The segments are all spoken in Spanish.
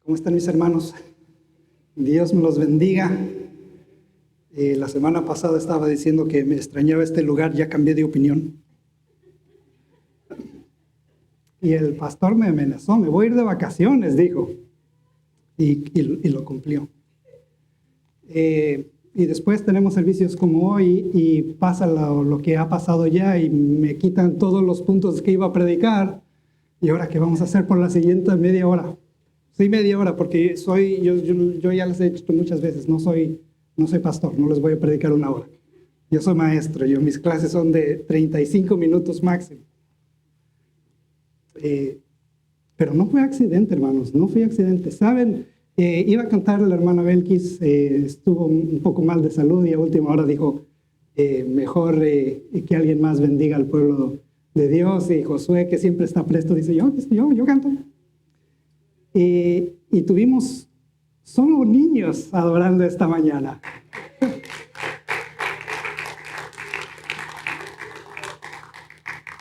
¿Cómo están mis hermanos? Dios me los bendiga. La semana pasada estaba diciendo que me extrañaba este lugar, ya cambié de opinión. Y el pastor me amenazó, me voy a ir de vacaciones, dijo. Y lo cumplió. Y después tenemos servicios como hoy y pasa lo que ha pasado ya y me quitan todos los puntos que iba a predicar. ¿Y ahora qué vamos a hacer por la siguiente media hora? Sí, media hora, porque yo ya les he dicho muchas veces, no soy pastor, no les voy a predicar una hora. Yo soy maestro, mis clases son de 35 minutos máximo. Pero no fue accidente, hermanos, no fue accidente. ¿Saben? Iba a cantar la hermana Belkis, estuvo un poco mal de salud y a última hora dijo, mejor que alguien más bendiga al pueblo de Dios. Y Josué, que siempre está presto, dice, yo canto. Y tuvimos solo niños adorando esta mañana.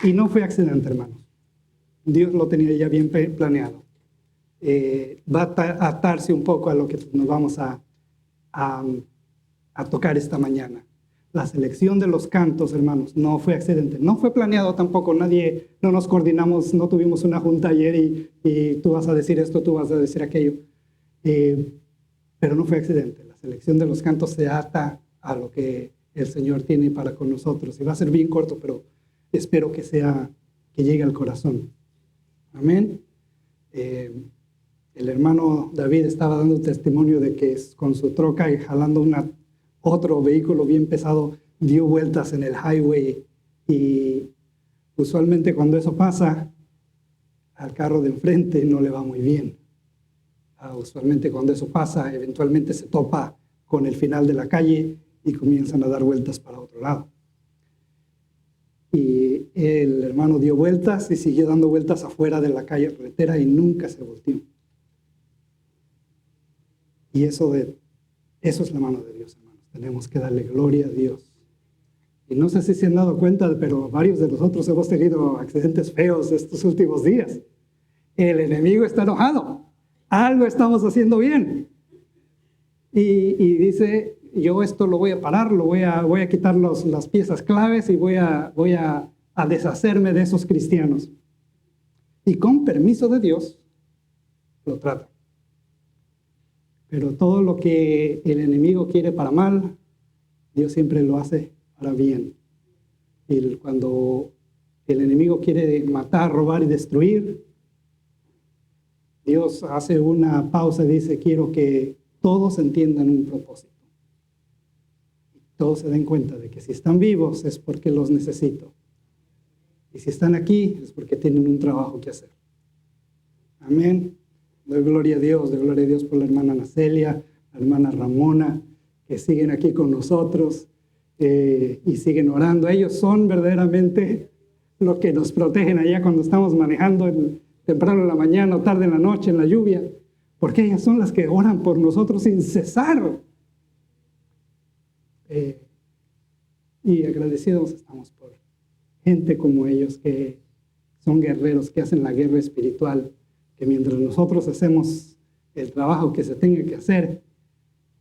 Y no fue accidente, hermanos. Dios lo tenía ya bien planeado. Va a atarse un poco a lo que nos vamos a tocar esta mañana. La selección de los cantos, hermanos, no fue accidente. No fue planeado tampoco. No nos coordinamos, no tuvimos una junta ayer y tú vas a decir esto, tú vas a decir aquello. Pero no fue accidente. La selección de los cantos se ata a lo que el Señor tiene para con nosotros. Y va a ser bien corto, pero espero que llegue al corazón. Amén. El hermano David estaba dando testimonio de que con su troca y jalando otro vehículo bien pesado, dio vueltas en el highway. Y usualmente cuando eso pasa, al carro de enfrente no le va muy bien. Usualmente cuando eso pasa, eventualmente se topa con el final de la calle y comienzan a dar vueltas para otro lado. Y el hermano dio vueltas y siguió dando vueltas afuera de la calle carretera y nunca se volteó. Y eso es la mano de Dios, hermanos. Tenemos que darle gloria a Dios. Y no sé si se han dado cuenta, pero varios de nosotros hemos tenido accidentes feos estos últimos días. El enemigo está enojado. Algo estamos haciendo bien. Y dice, yo esto lo voy a parar, voy a quitar las piezas claves y voy a deshacerme de esos cristianos. Y con permiso de Dios, lo trata. Pero todo lo que el enemigo quiere para mal, Dios siempre lo hace para bien. Y cuando el enemigo quiere matar, robar y destruir, Dios hace una pausa y dice, quiero que todos entiendan un propósito. Y todos se den cuenta de que si están vivos es porque los necesito. Y si están aquí es porque tienen un trabajo que hacer. Amén. Doy gloria a Dios por la hermana Nacelia, la hermana Ramona, que siguen aquí con nosotros y siguen orando. Ellos son verdaderamente los que nos protegen allá cuando estamos manejando temprano en la mañana o tarde en la noche, en la lluvia, porque ellas son las que oran por nosotros sin cesar. Y agradecidos estamos por gente como ellos que son guerreros, que hacen la guerra espiritual, que mientras nosotros hacemos el trabajo que se tenga que hacer,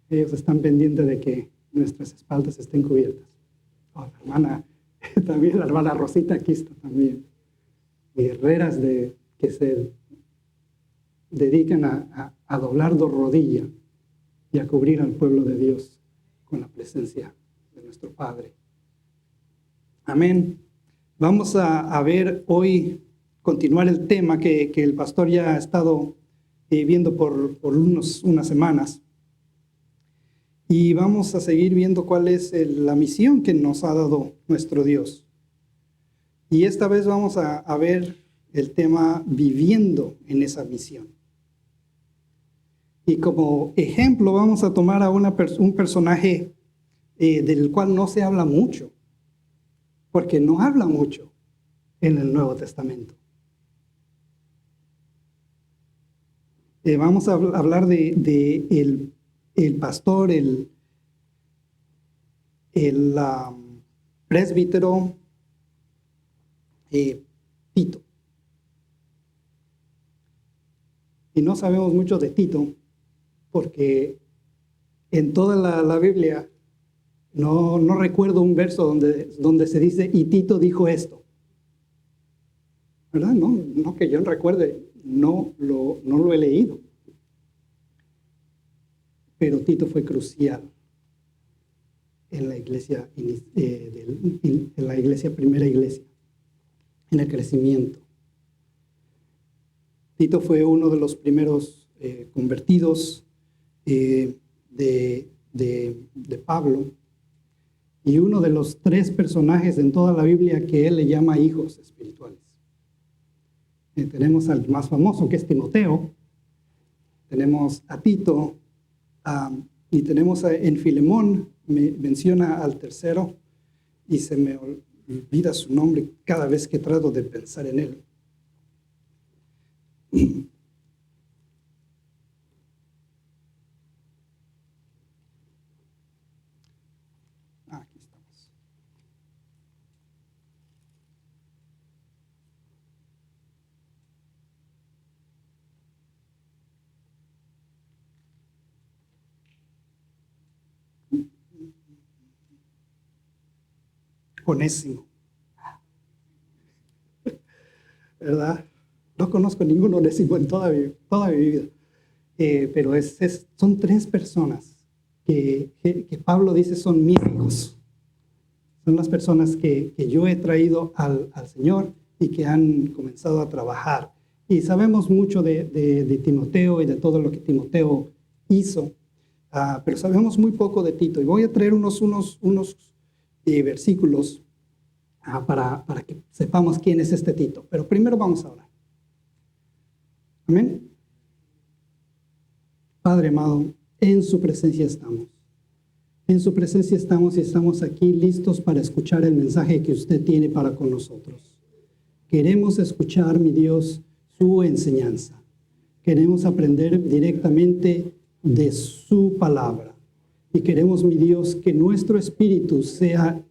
ellos están pendientes de que nuestras espaldas estén cubiertas. La hermana, también la hermana Rosita aquí está también. Guerreras que se dedican a doblar de rodilla y a cubrir al pueblo de Dios con la presencia de nuestro Padre. Amén. Vamos a ver hoy, continuar el tema que el pastor ya ha estado viendo por unas semanas. Y vamos a seguir viendo cuál es la misión que nos ha dado nuestro Dios. Y esta vez vamos a ver el tema viviendo en esa misión. Y como ejemplo vamos a tomar a un personaje del cual no se habla mucho, porque no habla mucho en el Nuevo Testamento. Vamos a hablar de el pastor, el presbítero Tito. Y no sabemos mucho de Tito porque en toda la Biblia no recuerdo un verso donde se dice, y Tito dijo esto. ¿Verdad? No que yo recuerde, no lo he leído. Pero Tito fue crucial en la iglesia, en la iglesia, primera iglesia, en el crecimiento. Tito fue uno de los primeros convertidos de Pablo y uno de los 3 personajes en toda la Biblia que él le llama hijos espirituales. Tenemos al más famoso, que es Timoteo, tenemos a Tito, y tenemos en Filemón, menciona al tercero, y se me olvida su nombre cada vez que trato de pensar en él. Aquí estamos. Onésimo. ¿Verdad? No conozco ningún Onésimo en toda mi vida. Pero son 3 personas que Pablo dice son mis hijos. Son las personas que yo he traído al Señor y que han comenzado a trabajar. Y sabemos mucho de Timoteo y de todo lo que Timoteo hizo, pero sabemos muy poco de Tito. Y voy a traer unos versículos para que sepamos quién es este Tito. Pero primero vamos a orar. Amén. Padre amado, en su presencia estamos. En su presencia estamos y estamos aquí listos para escuchar el mensaje que usted tiene para con nosotros. Queremos escuchar, mi Dios, su enseñanza. Queremos aprender directamente de su palabra. Y queremos, mi Dios, que nuestro espíritu sea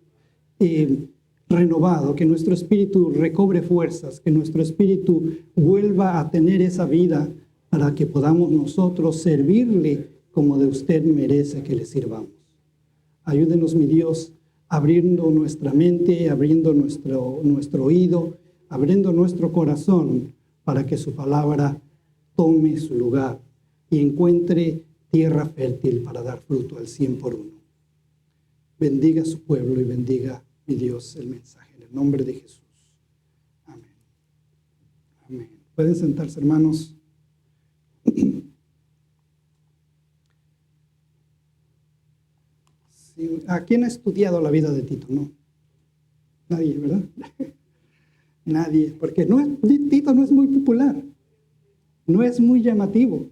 renovado, que nuestro espíritu recobre fuerzas, que nuestro espíritu vuelva a tener esa vida para que podamos nosotros servirle como de usted merece que le sirvamos. Ayúdenos, mi Dios, abriendo nuestra mente, abriendo nuestro oído, abriendo nuestro corazón para que su palabra tome su lugar y encuentre tierra fértil para dar fruto al 100 por 1. Bendiga a su pueblo y bendiga, mi Dios, el mensaje. En el nombre de Jesús. Amén. Amén. Pueden sentarse, hermanos. ¿A quién ha estudiado la vida de Tito? No. Nadie, ¿verdad? Nadie, porque Tito no es muy popular, no es muy llamativo,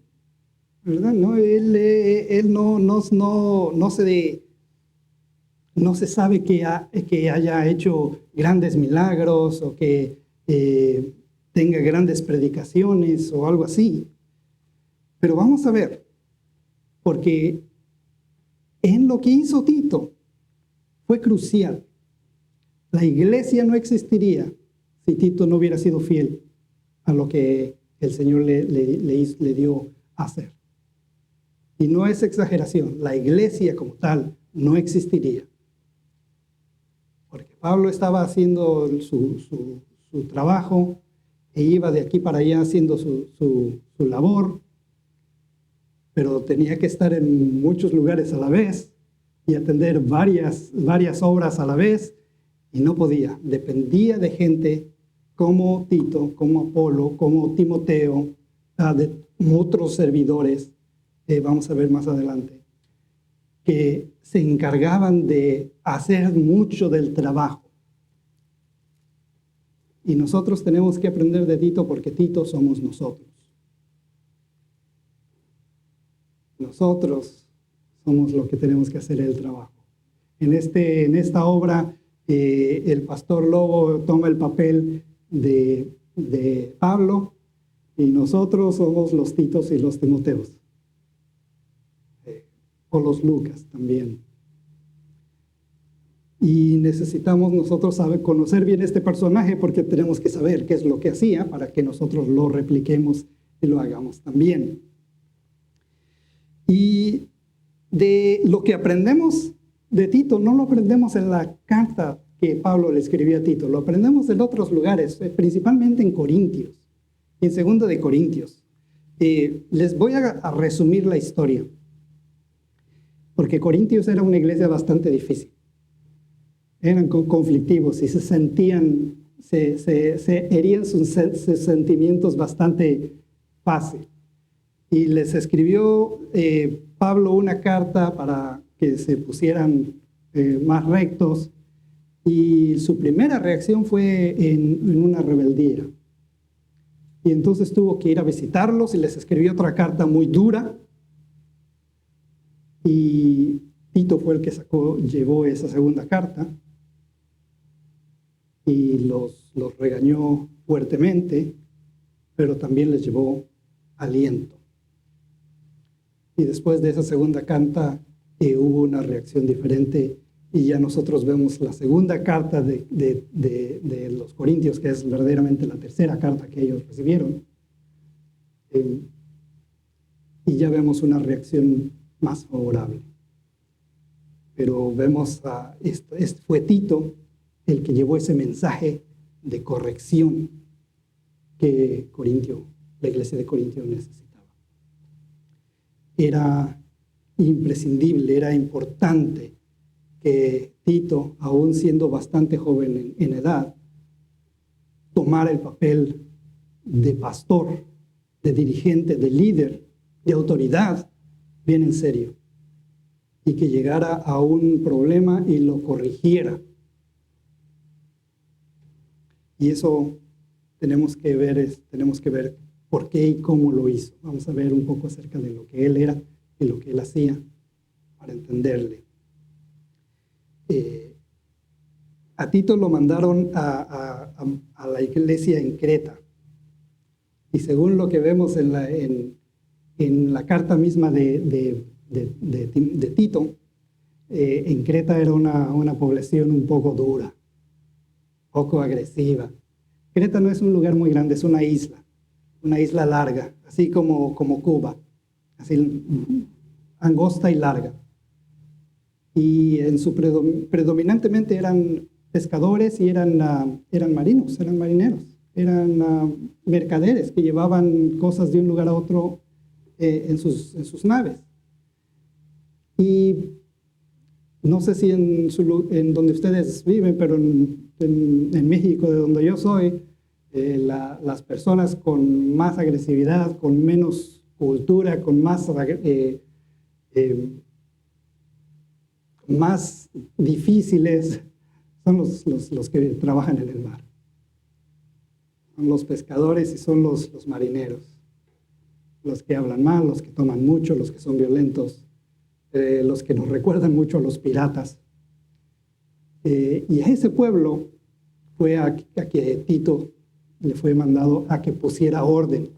¿verdad? No, él no se sabe que haya hecho grandes milagros o que tenga grandes predicaciones o algo así. Pero vamos a ver, porque en lo que hizo Tito fue crucial. La iglesia no existiría si Tito no hubiera sido fiel a lo que el Señor le dio a hacer. Y no es exageración, la iglesia como tal no existiría. Porque Pablo estaba haciendo su trabajo e iba de aquí para allá haciendo su labor, pero tenía que estar en muchos lugares a la vez y atender varias obras a la vez, y no podía. Dependía de gente como Tito, como Apolo, como Timoteo, de otros servidores, vamos a ver más adelante, que se encargaban de hacer mucho del trabajo. Y nosotros tenemos que aprender de Tito, porque Tito somos nosotros. Nosotros somos los que tenemos que hacer el trabajo. En esta obra, el pastor Lobo toma el papel de Pablo, y nosotros somos los Titos y los Timoteos. O los Lucas también. Y necesitamos nosotros conocer bien este personaje, porque tenemos que saber qué es lo que hacía para que nosotros lo repliquemos y lo hagamos también. Y de lo que aprendemos de Tito, no lo aprendemos en la carta que Pablo le escribió a Tito, lo aprendemos en otros lugares, principalmente en Corintios, en 2 de Corintios. Les voy a resumir la historia, porque Corintios era una iglesia bastante difícil. Eran conflictivos y se herían sus sentimientos bastante fácil. Y les escribió Pablo una carta para que se pusieran más rectos, y su primera reacción fue en una rebeldía. Y entonces tuvo que ir a visitarlos y les escribió otra carta muy dura. Y Tito fue el que llevó esa segunda carta y los regañó fuertemente, pero también les llevó aliento. Y después de esa segunda carta hubo una reacción diferente, y ya nosotros vemos la segunda carta de los Corintios, que es verdaderamente la tercera carta que ellos recibieron. Y ya vemos una reacción más favorable. Pero vemos, fue Tito el que llevó ese mensaje de corrección que la iglesia de Corintio necesitaba. Era imprescindible, era importante que Tito, aún siendo bastante joven en edad, tomara el papel de pastor, de dirigente, de líder, de autoridad, bien en serio, y que llegara a un problema y lo corrigiera. Y eso tenemos que ver por qué y cómo lo hizo. Vamos a ver un poco acerca de lo que él era y lo que él hacía para entenderle. A Tito lo mandaron a la iglesia en Creta. Y según lo que vemos en la carta misma de Tito, en Creta era una población un poco dura, poco agresiva. Creta no es un lugar muy grande, es una isla larga, así como Cuba, así angosta y larga. Y predominantemente eran pescadores y eran marineros, eran mercaderes que llevaban cosas de un lugar a otro en sus naves. Y no sé si en donde ustedes viven, pero en México, de donde yo soy, las personas con más agresividad, con menos cultura, con más difíciles, son los que trabajan en el mar. Son los pescadores y son los marineros. Los que hablan mal, los que toman mucho, los que son violentos, los que nos recuerdan mucho a los piratas. Y a ese pueblo fue a que Tito le fue mandado a que pusiera orden.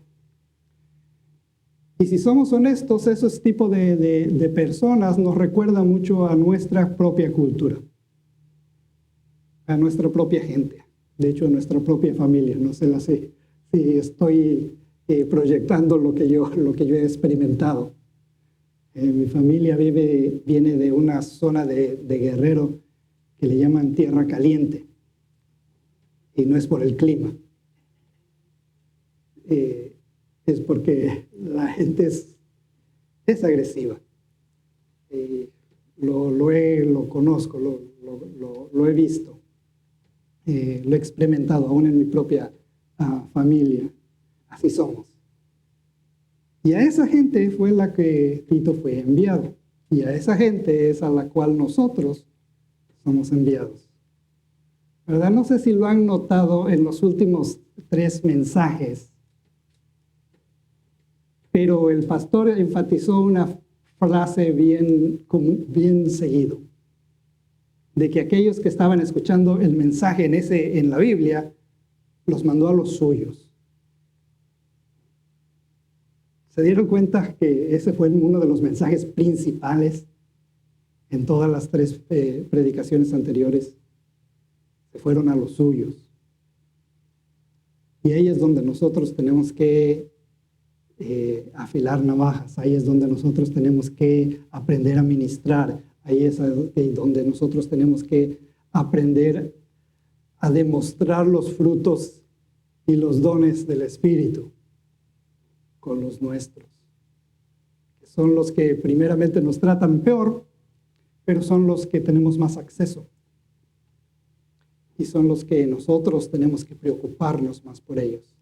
Y si somos honestos, esos tipos de personas nos recuerdan mucho a nuestra propia cultura, a nuestra propia gente, de hecho a nuestra propia familia. No sé si estoy proyectando lo que yo he experimentado. Mi familia viene de una zona de Guerrero que le llaman Tierra Caliente, y no es por el clima. Es porque la gente es agresiva. Lo conozco, lo he visto, lo he experimentado aún en mi propia familia. Así somos. Y a esa gente fue la que Tito fue enviado. Y a esa gente es a la cual nosotros somos enviados. ¿Verdad? No sé si lo han notado en los últimos 3 mensajes, pero el pastor enfatizó una frase bien seguido, de que aquellos que estaban escuchando el mensaje en la Biblia, los mandó a los suyos. ¿Se dieron cuenta que ese fue uno de los mensajes principales en todas las 3 predicaciones anteriores? Se fueron a los suyos. Y ahí es donde nosotros tenemos que afilar navajas. Ahí es donde nosotros tenemos que aprender a ministrar. Ahí es donde nosotros tenemos que aprender a demostrar los frutos y los dones del Espíritu con los nuestros. Son los que primeramente nos tratan peor, pero son los que tenemos más acceso. Y son los que nosotros tenemos que preocuparnos más por ellos.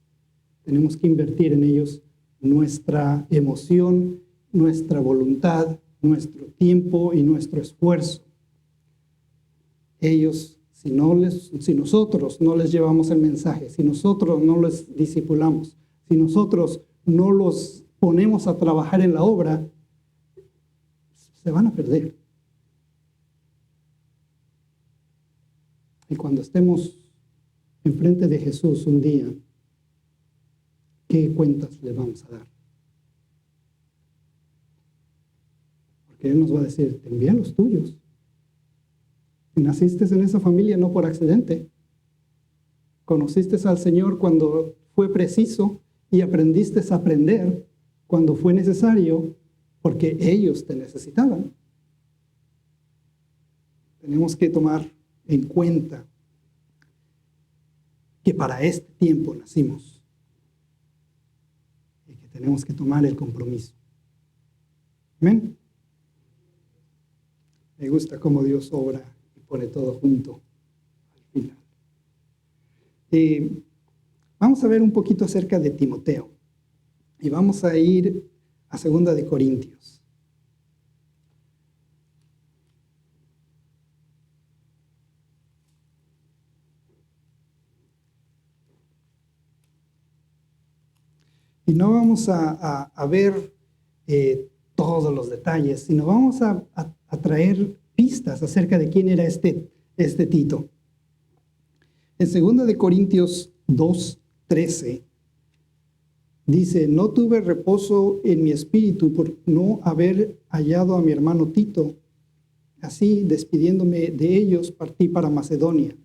Tenemos que invertir en ellos nuestra emoción, nuestra voluntad, nuestro tiempo y nuestro esfuerzo. Ellos, si nosotros no les llevamos el mensaje, si nosotros no les discipulamos, si nosotros no los ponemos a trabajar en la obra, se van a perder. Y cuando estemos enfrente de Jesús un día, ¿qué cuentas le vamos a dar? Porque Él nos va a decir, te envié a los tuyos. Si naciste en esa familia no por accidente. Conociste al Señor cuando fue preciso y aprendiste a aprender cuando fue necesario porque ellos te necesitaban. Tenemos que tomar en cuenta que para este tiempo nacimos y que tenemos que tomar el compromiso. Amén. Me gusta cómo Dios obra y pone todo junto al final. Vamos a ver un poquito acerca de Timoteo y vamos a ir a 2 de Corintios. Y no vamos a ver todos los detalles, sino vamos a traer pistas acerca de quién era este Tito. En 2 de Corintios 2:13 dice, no tuve reposo en mi espíritu por no haber hallado a mi hermano Tito. Así, despidiéndome de ellos, partí para Macedonia.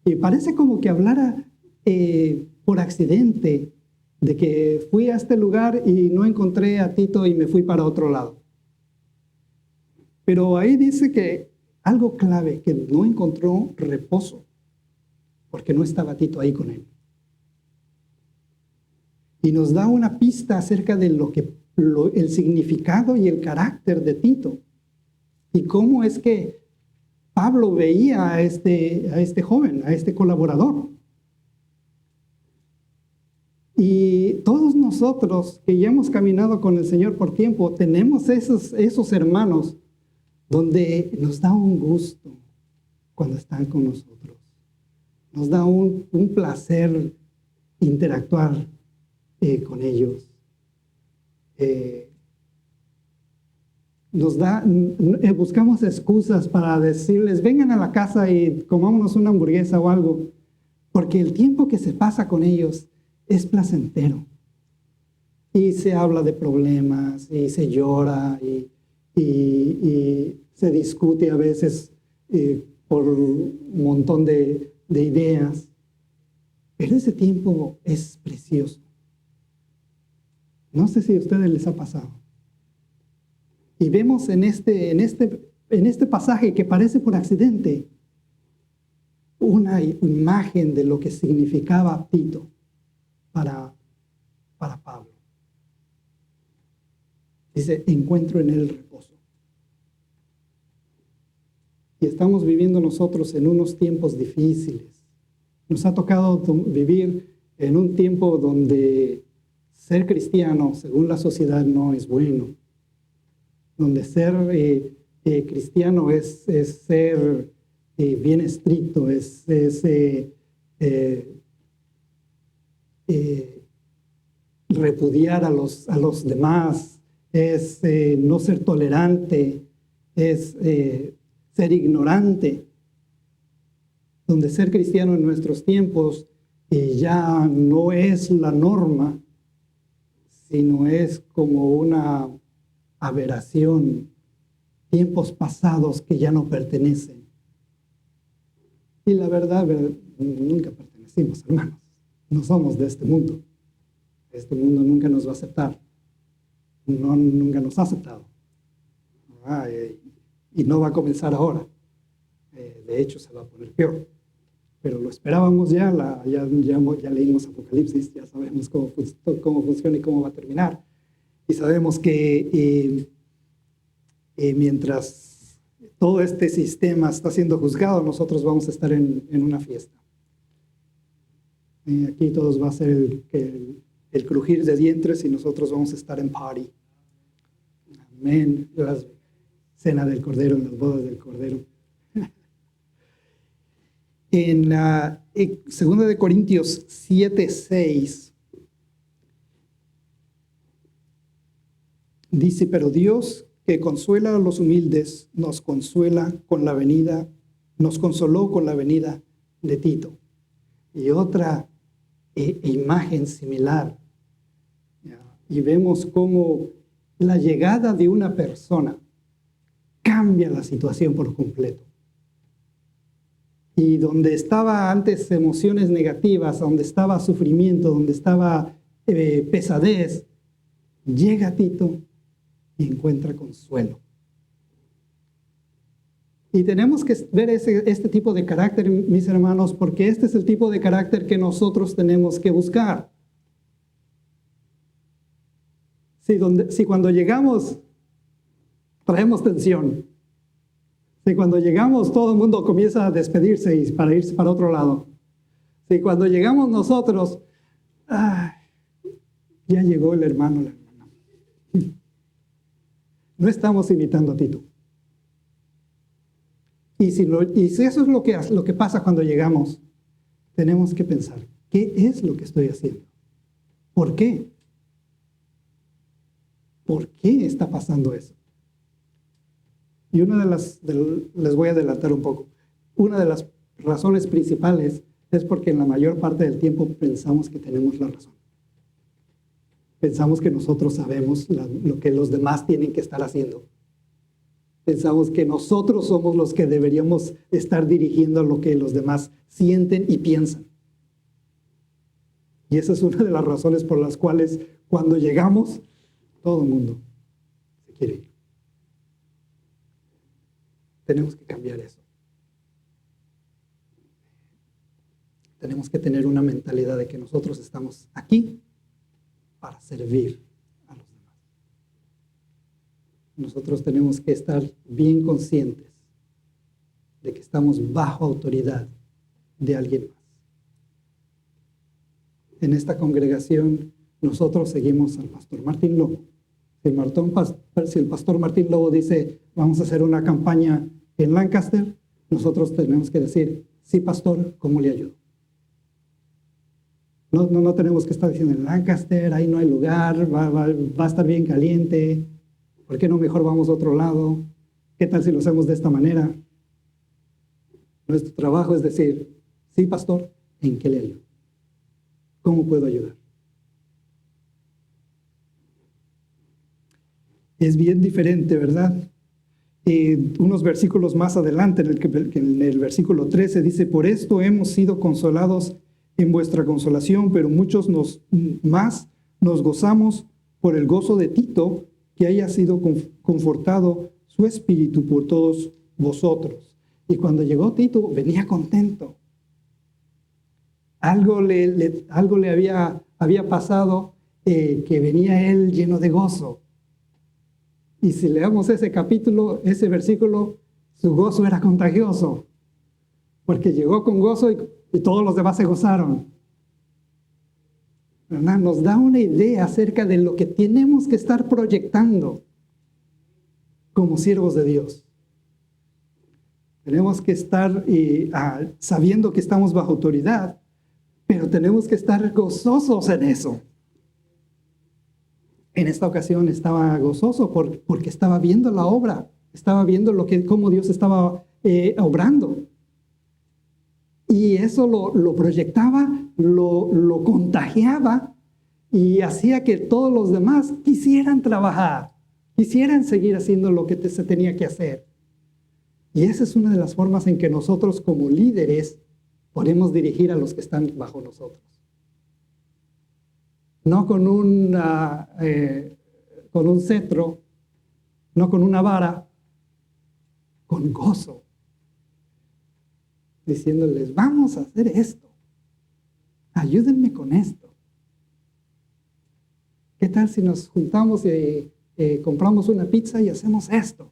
Y parece como que hablara por accidente, de que fui a este lugar y no encontré a Tito y me fui para otro lado. Pero ahí dice que algo clave, que no encontró reposo, porque no estaba Tito ahí con él. Y nos da una pista acerca de el significado y el carácter de Tito. Y cómo es que Pablo veía a este joven, a este colaborador. Y todos nosotros que ya hemos caminado con el Señor por tiempo, tenemos esos hermanos donde nos da un gusto cuando están con nosotros. Nos da un placer interactuar con ellos. Buscamos excusas para decirles, vengan a la casa y comámonos una hamburguesa o algo, porque el tiempo que se pasa con ellos es placentero. Y se habla de problemas, y se llora, y se discute a veces por un montón de ideas. Pero ese tiempo es precioso. No sé si a ustedes les ha pasado. Y vemos en este pasaje que parece por accidente una imagen de lo que significaba Tito para Pablo. Dice, encuentro en él reposo. Y estamos viviendo nosotros en unos tiempos difíciles. Nos ha tocado vivir en un tiempo donde ser cristiano, según la sociedad, no es bueno. Donde ser cristiano es ser bien estricto, es repudiar a los demás, es no ser tolerante, es ser ignorante. Donde ser cristiano en nuestros tiempos ya no es la norma, sino es como una aberración, tiempos pasados que ya no pertenecen. Y la verdad, nunca pertenecimos, hermanos. No somos de este mundo. Este mundo nunca nos va a aceptar. No, nunca nos ha aceptado. Y no va a comenzar ahora. De hecho, se va a poner peor. Pero lo esperábamos ya leímos Apocalipsis, ya sabemos cómo funciona y cómo va a terminar. Y sabemos que mientras todo este sistema está siendo juzgado, nosotros vamos a estar en una fiesta. Aquí todos va a ser el crujir de dientes y nosotros vamos a estar en party. Amén. La cena del Cordero, en las bodas del Cordero. En 2 de Corintios 7:6 dice, pero Dios que consuela a los humildes nos consoló con la venida de Tito. Y otra imagen similar. Y vemos cómo la llegada de una persona cambia la situación por completo. Y donde estaba antes emociones negativas, donde estaba sufrimiento, donde estaba pesadez, llega Tito y encuentra consuelo. Y tenemos que ver este tipo de carácter, mis hermanos, porque este es el tipo de carácter que nosotros tenemos que buscar. Si cuando llegamos traemos tensión, si cuando llegamos todo el mundo comienza a despedirse y para irse para otro lado, si cuando llegamos nosotros, ya llegó el hermano, la hermana. No estamos imitando a Tito. Y si eso es lo que pasa cuando llegamos, tenemos que pensar, ¿qué es lo que estoy haciendo? ¿Por qué? ¿Por qué está pasando eso? Y les voy a adelantar un poco, una de las razones principales es porque en la mayor parte del tiempo pensamos que tenemos la razón. Pensamos que nosotros sabemos lo que los demás tienen que estar haciendo. Pensamos que nosotros somos los que deberíamos estar dirigiendo lo que los demás sienten y piensan. Y esa es una de las razones por las cuales cuando llegamos, todo el mundo se quiere ir. Tenemos que cambiar eso. Tenemos que tener una mentalidad de que nosotros estamos aquí para servir a los demás. Nosotros tenemos que estar bien conscientes de que estamos bajo autoridad de alguien más. En esta congregación nosotros seguimos al pastor Martín Lobo. Si el pastor Martín Lobo dice, vamos a hacer una campaña en Lancaster, nosotros tenemos que decir, sí, pastor, ¿cómo le ayudo? No tenemos que estar diciendo, en Lancaster, ahí no hay lugar, va a estar bien caliente, ¿por qué no mejor vamos a otro lado? ¿Qué tal si lo hacemos de esta manera? Nuestro trabajo es decir, sí, pastor, ¿en qué le ayudo? ¿Cómo puedo ayudar? Es bien diferente, ¿verdad? Unos versículos más adelante, en el versículo 13, dice, por esto hemos sido consolados en vuestra consolación, pero muchos más nos gozamos por el gozo de Tito, que haya sido confortado su espíritu por todos vosotros. Y cuando llegó Tito, venía contento. Algo le había pasado, que venía él lleno de gozo. Y si leemos ese versículo, su gozo era contagioso, porque llegó con gozo y todos los demás se gozaron. ¿Verdad? Nos da una idea acerca de lo que tenemos que estar proyectando como siervos de Dios. Tenemos que estar sabiendo que estamos bajo autoridad, pero tenemos que estar gozosos en eso. En esta ocasión estaba gozoso porque estaba viendo la obra, estaba viendo cómo Dios estaba obrando. Y eso lo proyectaba, lo contagiaba y hacía que todos los demás quisieran trabajar, quisieran seguir haciendo lo que se tenía que hacer. Y esa es una de las formas en que nosotros como líderes podemos dirigir a los que están bajo nosotros. no con un cetro, no con una vara, con gozo, diciéndoles, vamos a hacer esto, ayúdenme con esto. ¿Qué tal si nos juntamos y compramos una pizza y hacemos esto?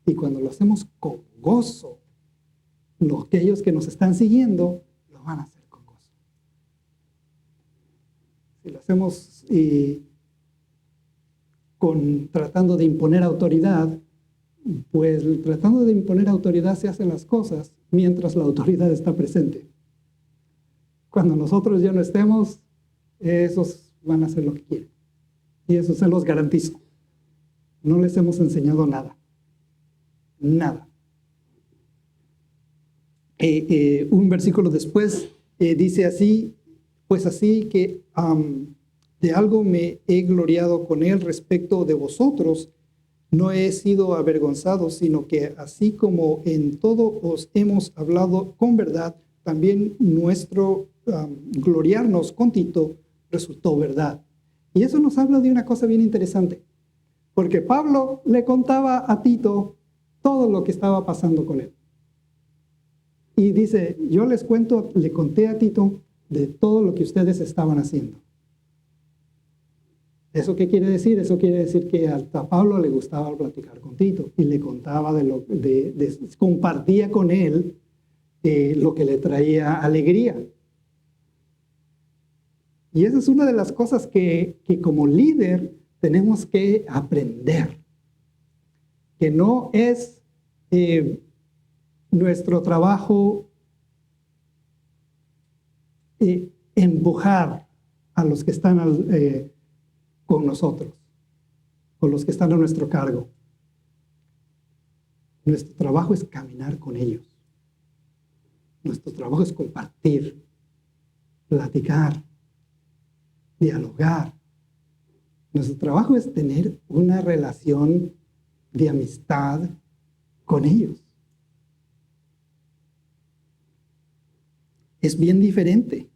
Y cuando lo hacemos con gozo, aquellos que nos están siguiendo lo van a hacer con gozo. Si lo hacemos tratando de imponer autoridad, pues tratando de imponer autoridad se hacen las cosas mientras la autoridad está presente. Cuando nosotros ya no estemos, esos van a hacer lo que quieren. Y eso se los garantizo. No les hemos enseñado nada. Nada. Un versículo después dice así, pues así que de algo me he gloriado con él respecto de vosotros, no he sido avergonzado, sino que así como en todo os hemos hablado con verdad, también nuestro gloriarnos con Tito resultó verdad. Y eso nos habla de una cosa bien interesante, porque Pablo le contaba a Tito todo lo que estaba pasando con él. Y dice, yo le conté a Tito de todo lo que ustedes estaban haciendo. ¿Eso qué quiere decir? Eso quiere decir que a Pablo le gustaba platicar con Tito y le contaba compartía con él lo que le traía alegría. Y esa es una de las cosas que como líder tenemos que aprender. Que no es nuestro trabajo empujar a los que están con nosotros, con los que están a nuestro cargo. Nuestro trabajo es caminar con ellos. Nuestro trabajo es compartir, platicar, dialogar. Nuestro trabajo es tener una relación de amistad con ellos. Es bien diferente.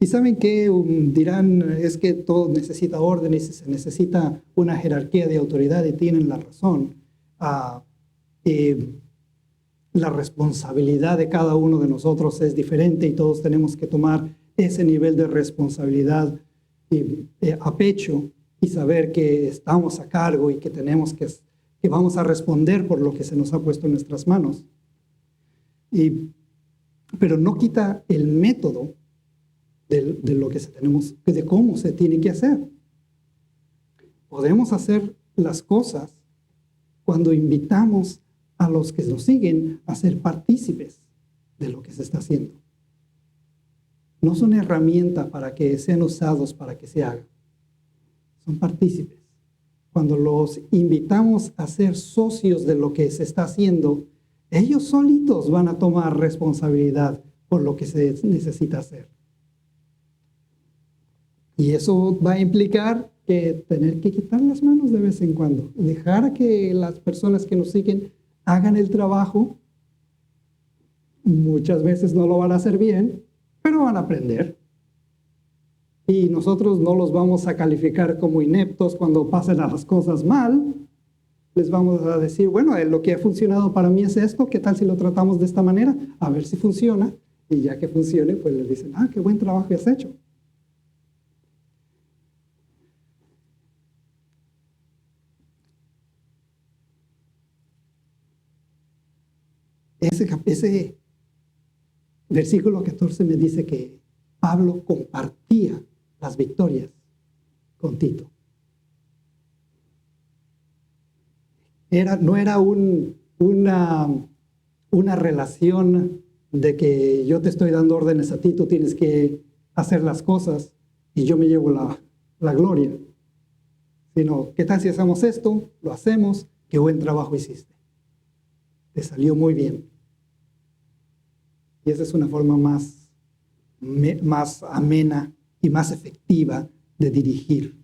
Y ¿saben qué? Dirán, es que todo necesita órdenes y se necesita una jerarquía de autoridad, y tienen la razón. La responsabilidad de cada uno de nosotros es diferente y todos tenemos que tomar ese nivel de responsabilidad a pecho y saber que estamos a cargo y que tenemos que vamos a responder por lo que se nos ha puesto en nuestras manos. Pero no quita el método de lo que de cómo se tiene que hacer. Podemos hacer las cosas cuando invitamos a los que nos siguen a ser partícipes de lo que se está haciendo. No son herramientas para que sean usados para que se hagan. Son partícipes. Cuando los invitamos a ser socios de lo que se está haciendo, ellos solitos van a tomar responsabilidad por lo que se necesita hacer. Y eso va a implicar que tener que quitar las manos de vez en cuando, dejar a que las personas que nos siguen hagan el trabajo. Muchas veces no lo van a hacer bien, pero van a aprender. Y nosotros no los vamos a calificar como ineptos cuando pasen las cosas mal. Les vamos a decir, bueno, lo que ha funcionado para mí es esto, ¿qué tal si lo tratamos de esta manera? A ver si funciona. Y ya que funcione, pues les dicen, qué buen trabajo has hecho. Ese versículo 14 me dice que Pablo compartía las victorias con Tito. No era una relación de que yo te estoy dando órdenes a ti, tú tienes que hacer las cosas y yo me llevo la gloria. Sino, ¿qué tal si hacemos esto? Lo hacemos, qué buen trabajo hiciste. Te salió muy bien. Y esa es una forma más amena y más efectiva de dirigir.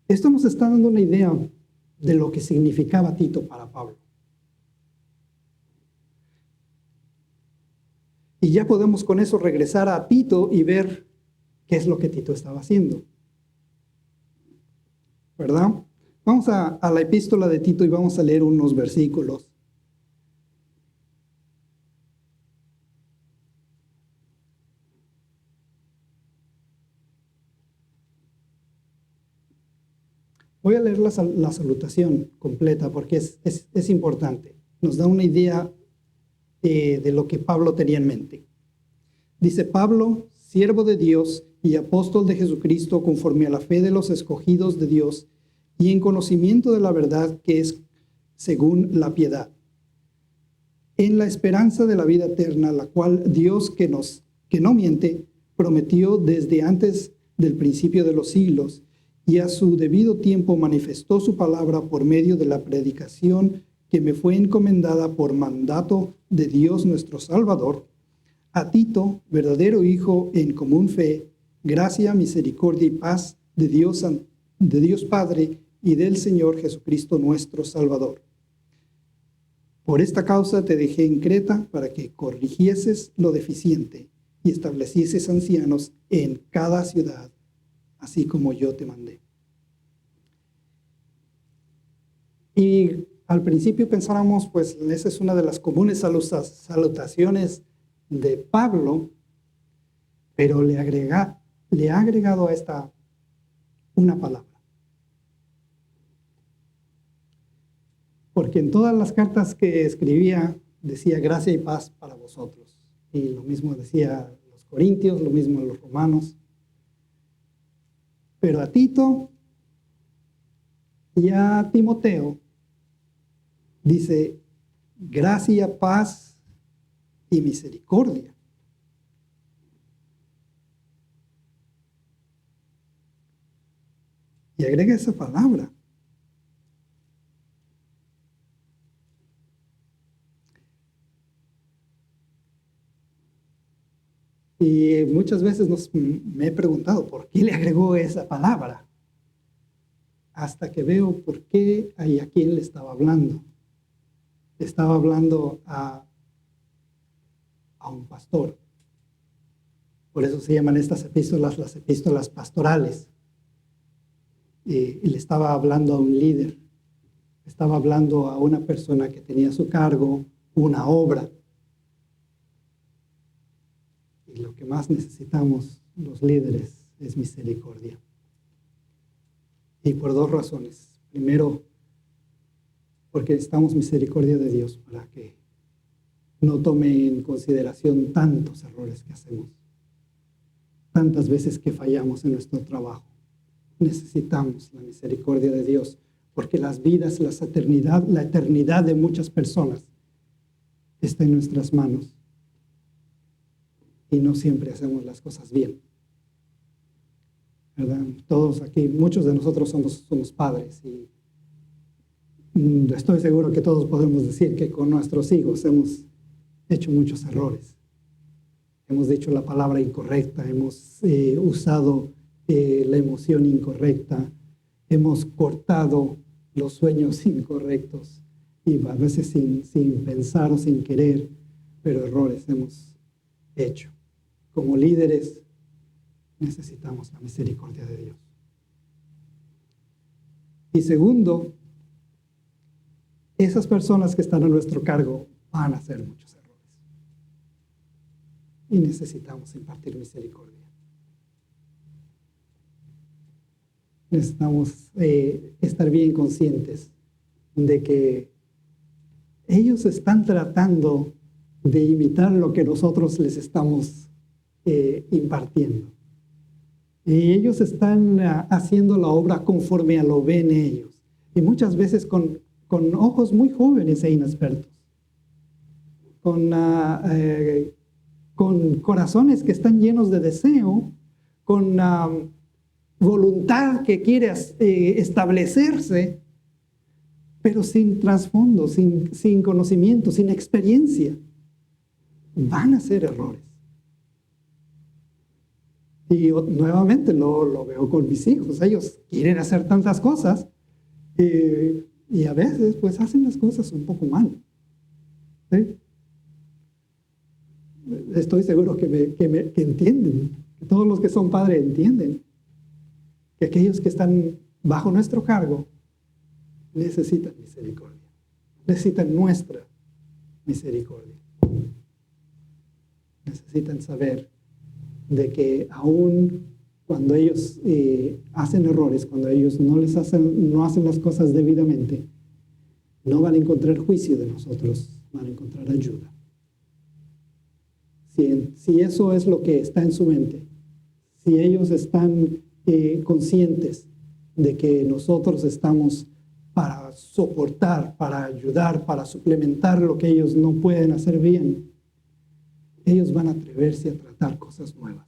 Esto nos está dando una idea de lo que significaba Tito para Pablo. Y ya podemos con eso regresar a Tito y ver qué es lo que Tito estaba haciendo. ¿Verdad? Vamos a la epístola de Tito y vamos a leer unos versículos. Voy a leer la salutación completa porque es importante. Nos da una idea de lo que Pablo tenía en mente. Dice: Pablo, siervo de Dios y apóstol de Jesucristo, conforme a la fe de los escogidos de Dios y en conocimiento de la verdad que es según la piedad, en la esperanza de la vida eterna, la cual Dios que no miente, prometió desde antes del principio de los siglos, y a su debido tiempo manifestó su palabra por medio de la predicación que me fue encomendada por mandato de Dios nuestro Salvador. A Tito, verdadero hijo en común fe, gracia, misericordia y paz de Dios Padre y del Señor Jesucristo nuestro Salvador. Por esta causa te dejé en Creta para que corrigieses lo deficiente y establecieses ancianos en cada ciudad, así como yo te mandé. Y al principio pensáramos, pues esa es una de las comunes salutaciones de Pablo, pero le ha agregado a esta una palabra. Porque en todas las cartas que escribía decía gracia y paz para vosotros. Y lo mismo decía los Corintios, lo mismo los Romanos. Pero a Tito y a Timoteo dice gracia, paz y misericordia. Y agrega esa palabra. Y muchas veces me he preguntado por qué le agregó esa palabra. Hasta que veo por qué y a quién le estaba hablando. Estaba hablando a un pastor. Por eso se llaman estas epístolas las epístolas pastorales. Y le estaba hablando a un líder. Estaba hablando a una persona que tenía a su cargo una obra. Y lo que más necesitamos los líderes es misericordia. Y por dos razones. Primero, porque necesitamos misericordia de Dios para que no tome en consideración tantos errores que hacemos. Tantas veces que fallamos en nuestro trabajo. Necesitamos la misericordia de Dios porque las vidas, la eternidad de muchas personas está en nuestras manos. Y no siempre hacemos las cosas bien. ¿Verdad? Todos aquí, muchos de nosotros somos padres y estoy seguro que todos podemos decir que con nuestros hijos hemos hecho muchos errores. Hemos dicho la palabra incorrecta, hemos usado la emoción incorrecta, hemos cortado los sueños incorrectos y a veces sin pensar o sin querer, pero errores hemos hecho. Como líderes necesitamos la misericordia de Dios. Y segundo, esas personas que están a nuestro cargo van a hacer muchos errores. Y necesitamos impartir misericordia. Necesitamos estar bien conscientes de que ellos están tratando de imitar lo que nosotros les estamos impartiendo. Y ellos están haciendo la obra conforme a lo ven ellos. Y muchas veces con ojos muy jóvenes e inexpertos. Con corazones que están llenos de deseo, con voluntad que quiere establecerse, pero sin trasfondo, sin conocimiento, sin experiencia. Van a hacer errores. Y nuevamente lo veo con mis hijos. Ellos quieren hacer tantas cosas y a veces pues hacen las cosas un poco mal. ¿Sí? estoy seguro que entienden, que todos los que son padres entienden que aquellos que están bajo nuestro cargo necesitan misericordia, necesitan nuestra misericordia. Necesitan saber de que aún cuando ellos hacen errores, cuando ellos no hacen las cosas debidamente, no van a encontrar juicio de nosotros, van a encontrar ayuda. Si eso es lo que está en su mente, si ellos están conscientes de que nosotros estamos para soportar, para ayudar, para suplementar lo que ellos no pueden hacer bien, ellos van a atreverse a tratar cosas nuevas.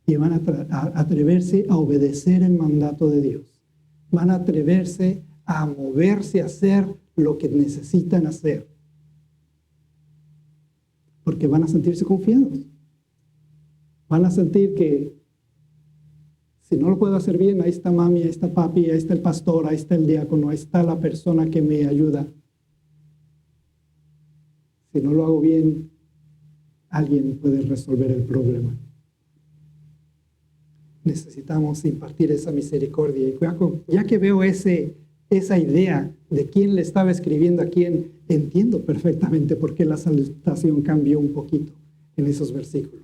Y van a atreverse a obedecer el mandato de Dios. Van a atreverse a moverse, a hacer lo que necesitan hacer. Porque van a sentirse confiados. Van a sentir que si no lo puedo hacer bien, ahí está mami, ahí está papi, ahí está el pastor, ahí está el diácono, ahí está la persona que me ayuda. Si no lo hago bien, alguien puede resolver el problema. Necesitamos impartir esa misericordia. Y ya que veo esa idea de quién le estaba escribiendo a quién, entiendo perfectamente por qué la salutación cambió un poquito en esos versículos.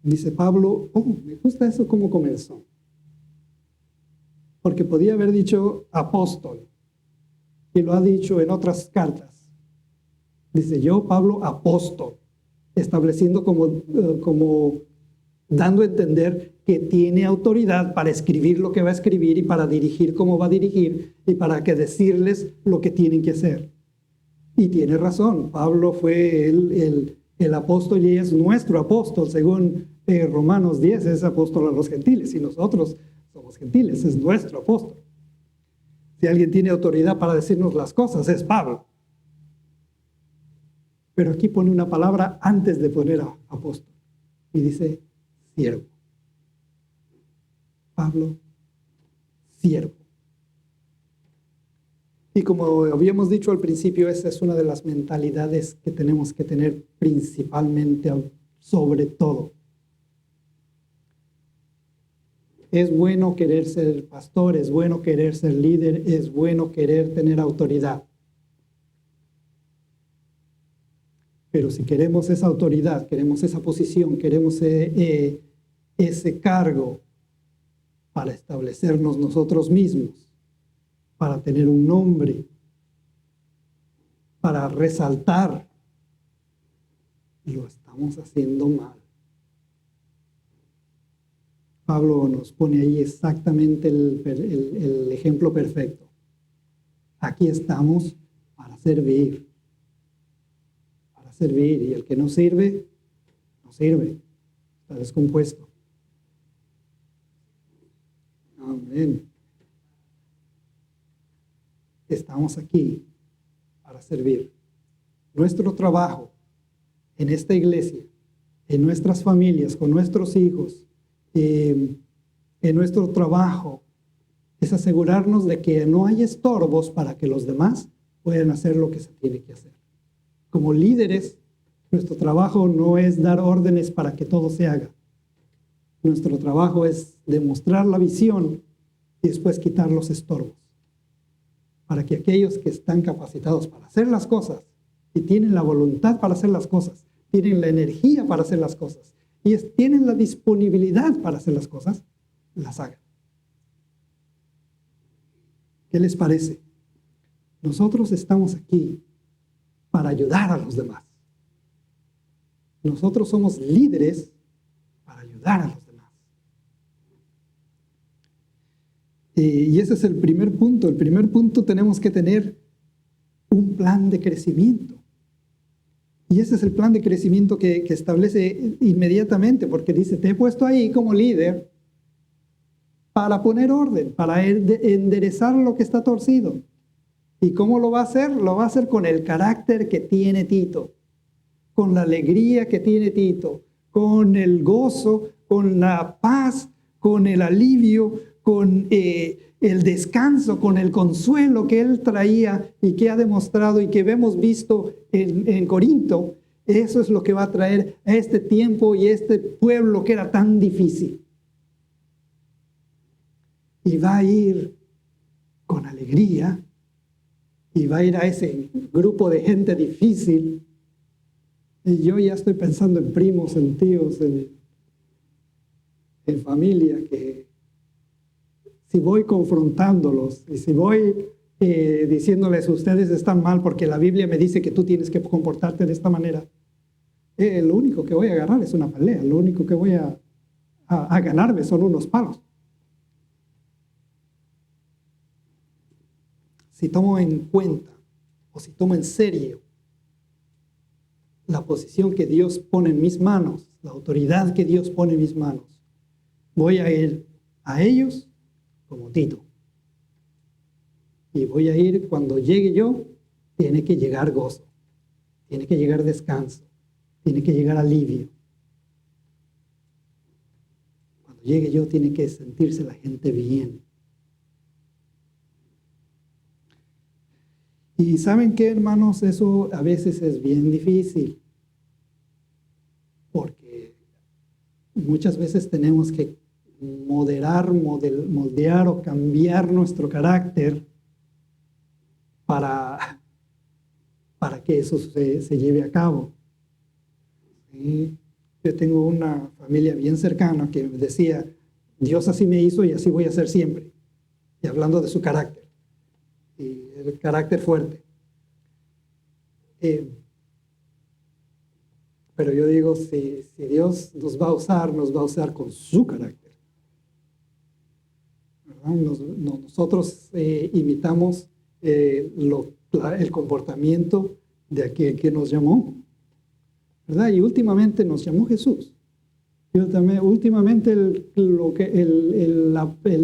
Dice Pablo, me gusta eso cómo comenzó. Porque podía haber dicho apóstol, y lo ha dicho en otras cartas. Dice yo, Pablo, apóstol, estableciendo como dando a entender que tiene autoridad para escribir lo que va a escribir y para dirigir cómo va a dirigir y para que decirles lo que tienen que hacer. Y tiene razón, Pablo fue el apóstol y es nuestro apóstol, según Romanos 10, es apóstol a los gentiles y nosotros somos gentiles, es nuestro apóstol. Si alguien tiene autoridad para decirnos las cosas, es Pablo. Pero aquí pone una palabra antes de poner a apóstol y dice siervo. Pablo, siervo. Y como habíamos dicho al principio, esa es una de las mentalidades que tenemos que tener principalmente sobre todo. Es bueno querer ser pastor, es bueno querer ser líder, es bueno querer tener autoridad. Pero si queremos esa autoridad, queremos esa posición, queremos ese cargo para establecernos nosotros mismos, para tener un nombre, para resaltar, lo estamos haciendo mal. Pablo nos pone ahí exactamente el ejemplo perfecto. Aquí estamos para servir. Para servir. Y el que no sirve, no sirve. Está descompuesto. Amén. Estamos aquí para servir. Nuestro trabajo en esta iglesia, en nuestras familias, con nuestros hijos, en nuestro trabajo, es asegurarnos de que no hay estorbos para que los demás puedan hacer lo que se tiene que hacer. Como líderes, nuestro trabajo no es dar órdenes para que todo se haga. Nuestro trabajo es demostrar la visión y después quitar los estorbos. Para que aquellos que están capacitados para hacer las cosas y tienen la voluntad para hacer las cosas, tienen la energía para hacer las cosas y tienen la disponibilidad para hacer las cosas, las hagan. ¿Qué les parece? Nosotros estamos aquí para ayudar a los demás. Nosotros somos líderes para ayudar a los demás. Y ese es el primer punto. El primer punto, tenemos que tener un plan de crecimiento. Y ese es el plan de crecimiento que establece inmediatamente, porque dice, te he puesto ahí como líder para poner orden, para enderezar lo que está torcido. ¿Y cómo lo va a hacer? Lo va a hacer con el carácter que tiene Tito, con la alegría que tiene Tito, con el gozo, con la paz, con el alivio, con el descanso, con el consuelo que él traía y que ha demostrado y que hemos visto en Corinto, eso es lo que va a traer a este tiempo y este pueblo que era tan difícil. Y va a ir con alegría y va a ir a ese grupo de gente difícil. Y yo ya estoy pensando en primos, en tíos, en familia, que si voy confrontándolos y si voy diciéndoles ustedes están mal porque la Biblia me dice que tú tienes que comportarte de esta manera, lo único que voy a agarrar es una pelea, lo único que voy a ganarme son unos palos. Si tomo en cuenta o si tomo en serio la posición que Dios pone en mis manos, la autoridad que Dios pone en mis manos, voy a ir a ellos como Tito. Y voy a ir, cuando llegue yo, tiene que llegar gozo, tiene que llegar descanso, tiene que llegar alivio. Cuando llegue yo, tiene que sentirse la gente bien. Y ¿saben qué, hermanos? Eso a veces es bien difícil, porque muchas veces tenemos que moldear o cambiar nuestro carácter para que eso se lleve a cabo. ¿Sí? Yo tengo una familia bien cercana que me decía, Dios así me hizo y así voy a ser siempre. Y hablando de su carácter. Y el carácter fuerte. Pero yo digo, si Dios nos va a usar con su carácter. ¿Verdad? Nosotros imitamos el comportamiento de aquel que nos llamó, ¿verdad? Y últimamente nos llamó Jesús. Últimamente el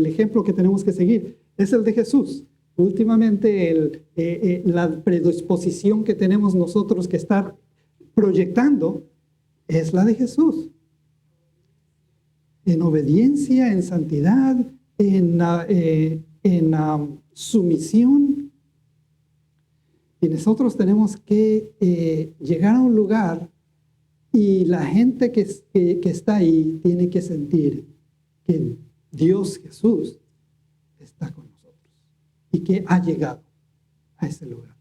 ejemplo que tenemos que seguir es el de Jesús. Últimamente la predisposición que tenemos nosotros que estar proyectando es la de Jesús. En obediencia, en santidad, en sumisión. Y nosotros tenemos que llegar a un lugar y la gente que está ahí tiene que sentir que Dios Jesús está con nosotros y que ha llegado a ese lugar.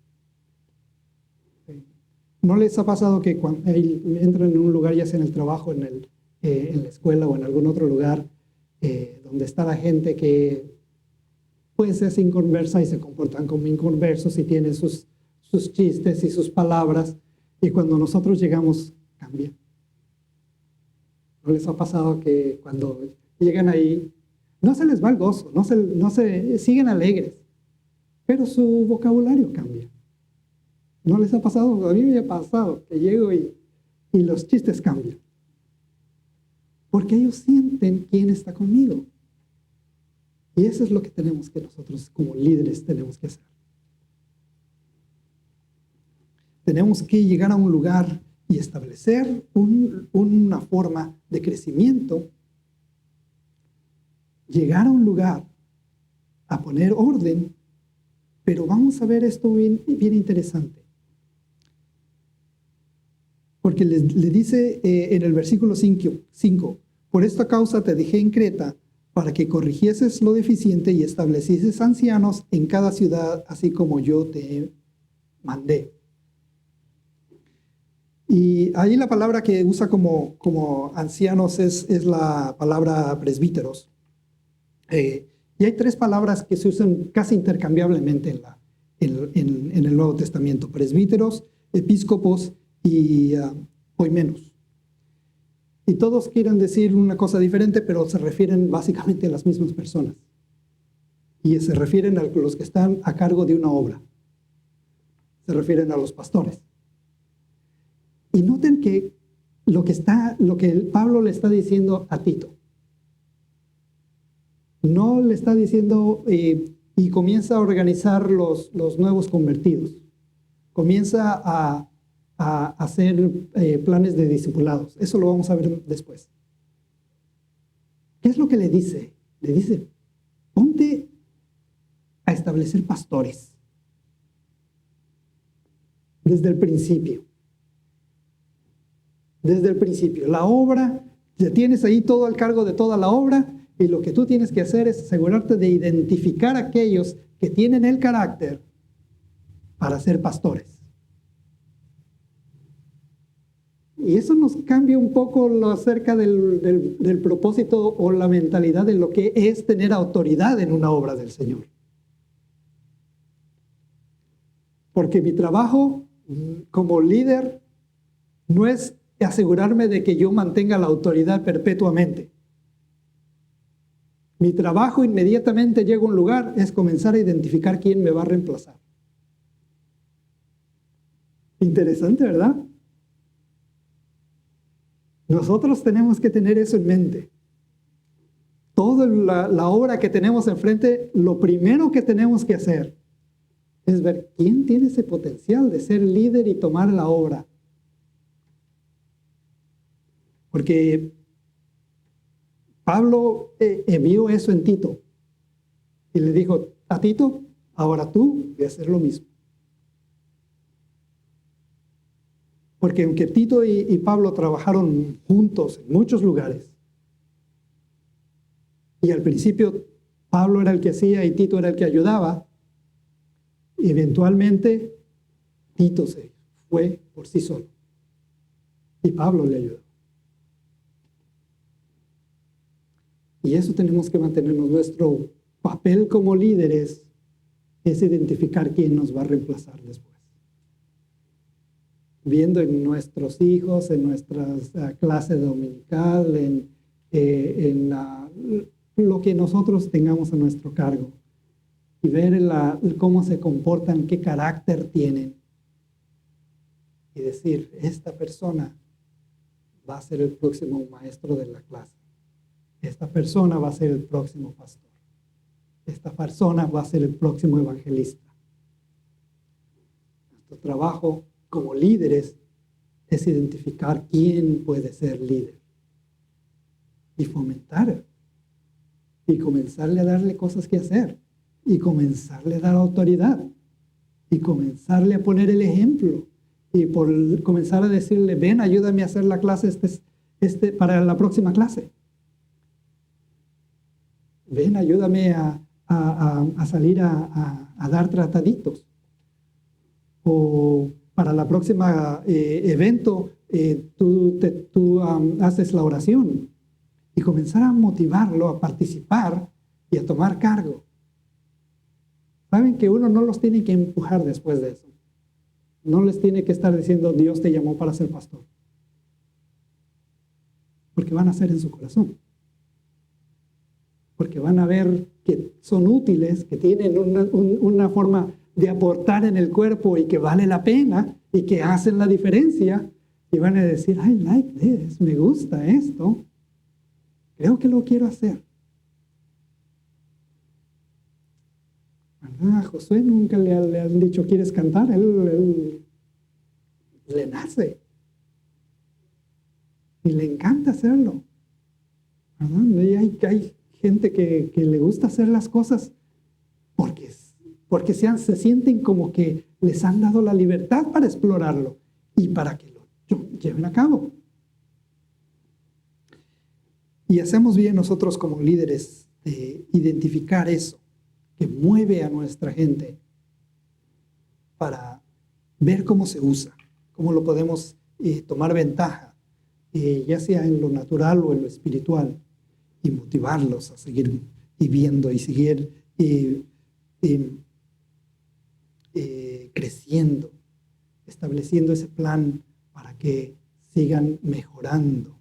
¿No les ha pasado que cuando entran en un lugar, ya sea en el trabajo, en la escuela o en algún otro lugar, donde está la gente que puede ser inconversa y se comportan como inconversos y tienen sus chistes y sus palabras, y cuando nosotros llegamos, cambia? ¿No les ha pasado que cuando llegan ahí, no se les va el gozo, no se siguen alegres, pero su vocabulario cambia? ¿No les ha pasado? A mí me ha pasado que llego y los chistes cambian. Porque ellos sienten quién está conmigo. Y eso es lo que tenemos que nosotros como líderes tenemos que hacer. Tenemos que llegar a un lugar y establecer una forma de crecimiento. Llegar a un lugar a poner orden. Pero vamos a ver esto bien interesante. Porque le dice en el versículo 5, por esta causa te dejé en Creta para que corrigieses lo deficiente y establecieses ancianos en cada ciudad, así como yo te mandé. Y ahí la palabra que usa como ancianos es la palabra presbíteros. Y hay tres palabras que se usan casi intercambiablemente en el Nuevo Testamento: presbíteros, episcopos y oimenos. Y todos quieren decir una cosa diferente, pero se refieren básicamente a las mismas personas. Y se refieren a los que están a cargo de una obra. Se refieren a los pastores. Y noten que lo que Pablo le está diciendo a Tito, no le está diciendo y comienza a organizar los nuevos convertidos. Comienza a hacer planes de discipulados. Eso lo vamos a ver después. ¿Qué es lo que le dice? Le dice, ponte establecer pastores. Desde el principio. Desde el principio. La obra, ya tienes ahí todo al cargo de toda la obra, y lo que tú tienes que hacer es asegurarte de identificar a aquellos que tienen el carácter para ser pastores. Y eso nos cambia un poco acerca del propósito o la mentalidad de lo que es tener autoridad en una obra del Señor. Porque mi trabajo como líder no es asegurarme de que yo mantenga la autoridad perpetuamente. Mi trabajo inmediatamente llega a un lugar es comenzar a identificar quién me va a reemplazar. Interesante, ¿verdad? Nosotros tenemos que tener eso en mente. Toda la obra que tenemos enfrente, lo primero que tenemos que hacer es ver quién tiene ese potencial de ser líder y tomar la obra. Porque Pablo vio eso en Tito y le dijo a Tito, ahora tú voy a hacer lo mismo. Porque aunque Tito y Pablo trabajaron juntos en muchos lugares, y al principio Pablo era el que hacía y Tito era el que ayudaba, eventualmente Tito se fue por sí solo y Pablo le ayudó. Y eso tenemos que mantenernos. Nuestro papel como líderes es identificar quién nos va a reemplazar después. Viendo en nuestros hijos, en nuestras clases dominical, en lo que nosotros tengamos a nuestro cargo. Y ver cómo se comportan, qué carácter tienen. Y decir, esta persona va a ser el próximo maestro de la clase. Esta persona va a ser el próximo pastor. Esta persona va a ser el próximo evangelista. Nuestro trabajo como líderes es identificar quién puede ser líder y fomentar y comenzarle a darle cosas que hacer y comenzarle a dar autoridad y comenzarle a poner el ejemplo y comenzar a decirle, ven, ayúdame a hacer la clase para la próxima clase. Ven, ayúdame a salir a dar trataditos. O para la próxima evento, tú haces la oración. Y comenzar a motivarlo a participar y a tomar cargo. Saben que uno no los tiene que empujar después de eso. No les tiene que estar diciendo, Dios te llamó para ser pastor. Porque van a ser en su corazón. Porque van a ver que son útiles, que tienen una forma de aportar en el cuerpo y que vale la pena y que hacen la diferencia. Y van a decir, I like this, me gusta esto. Creo que lo quiero hacer. ¿Verdad? A Josué nunca le han dicho, ¿quieres cantar? Él le nace. Y le encanta hacerlo. ¿Verdad? Y hay gente que le gusta hacer las cosas porque se sienten como que les han dado la libertad para explorarlo y para que lo lleven a cabo. Y hacemos bien nosotros como líderes de identificar eso que mueve a nuestra gente para ver cómo se usa, cómo lo podemos tomar ventaja, ya sea en lo natural o en lo espiritual, y motivarlos a seguir viviendo y seguir creciendo, estableciendo ese plan para que sigan mejorando,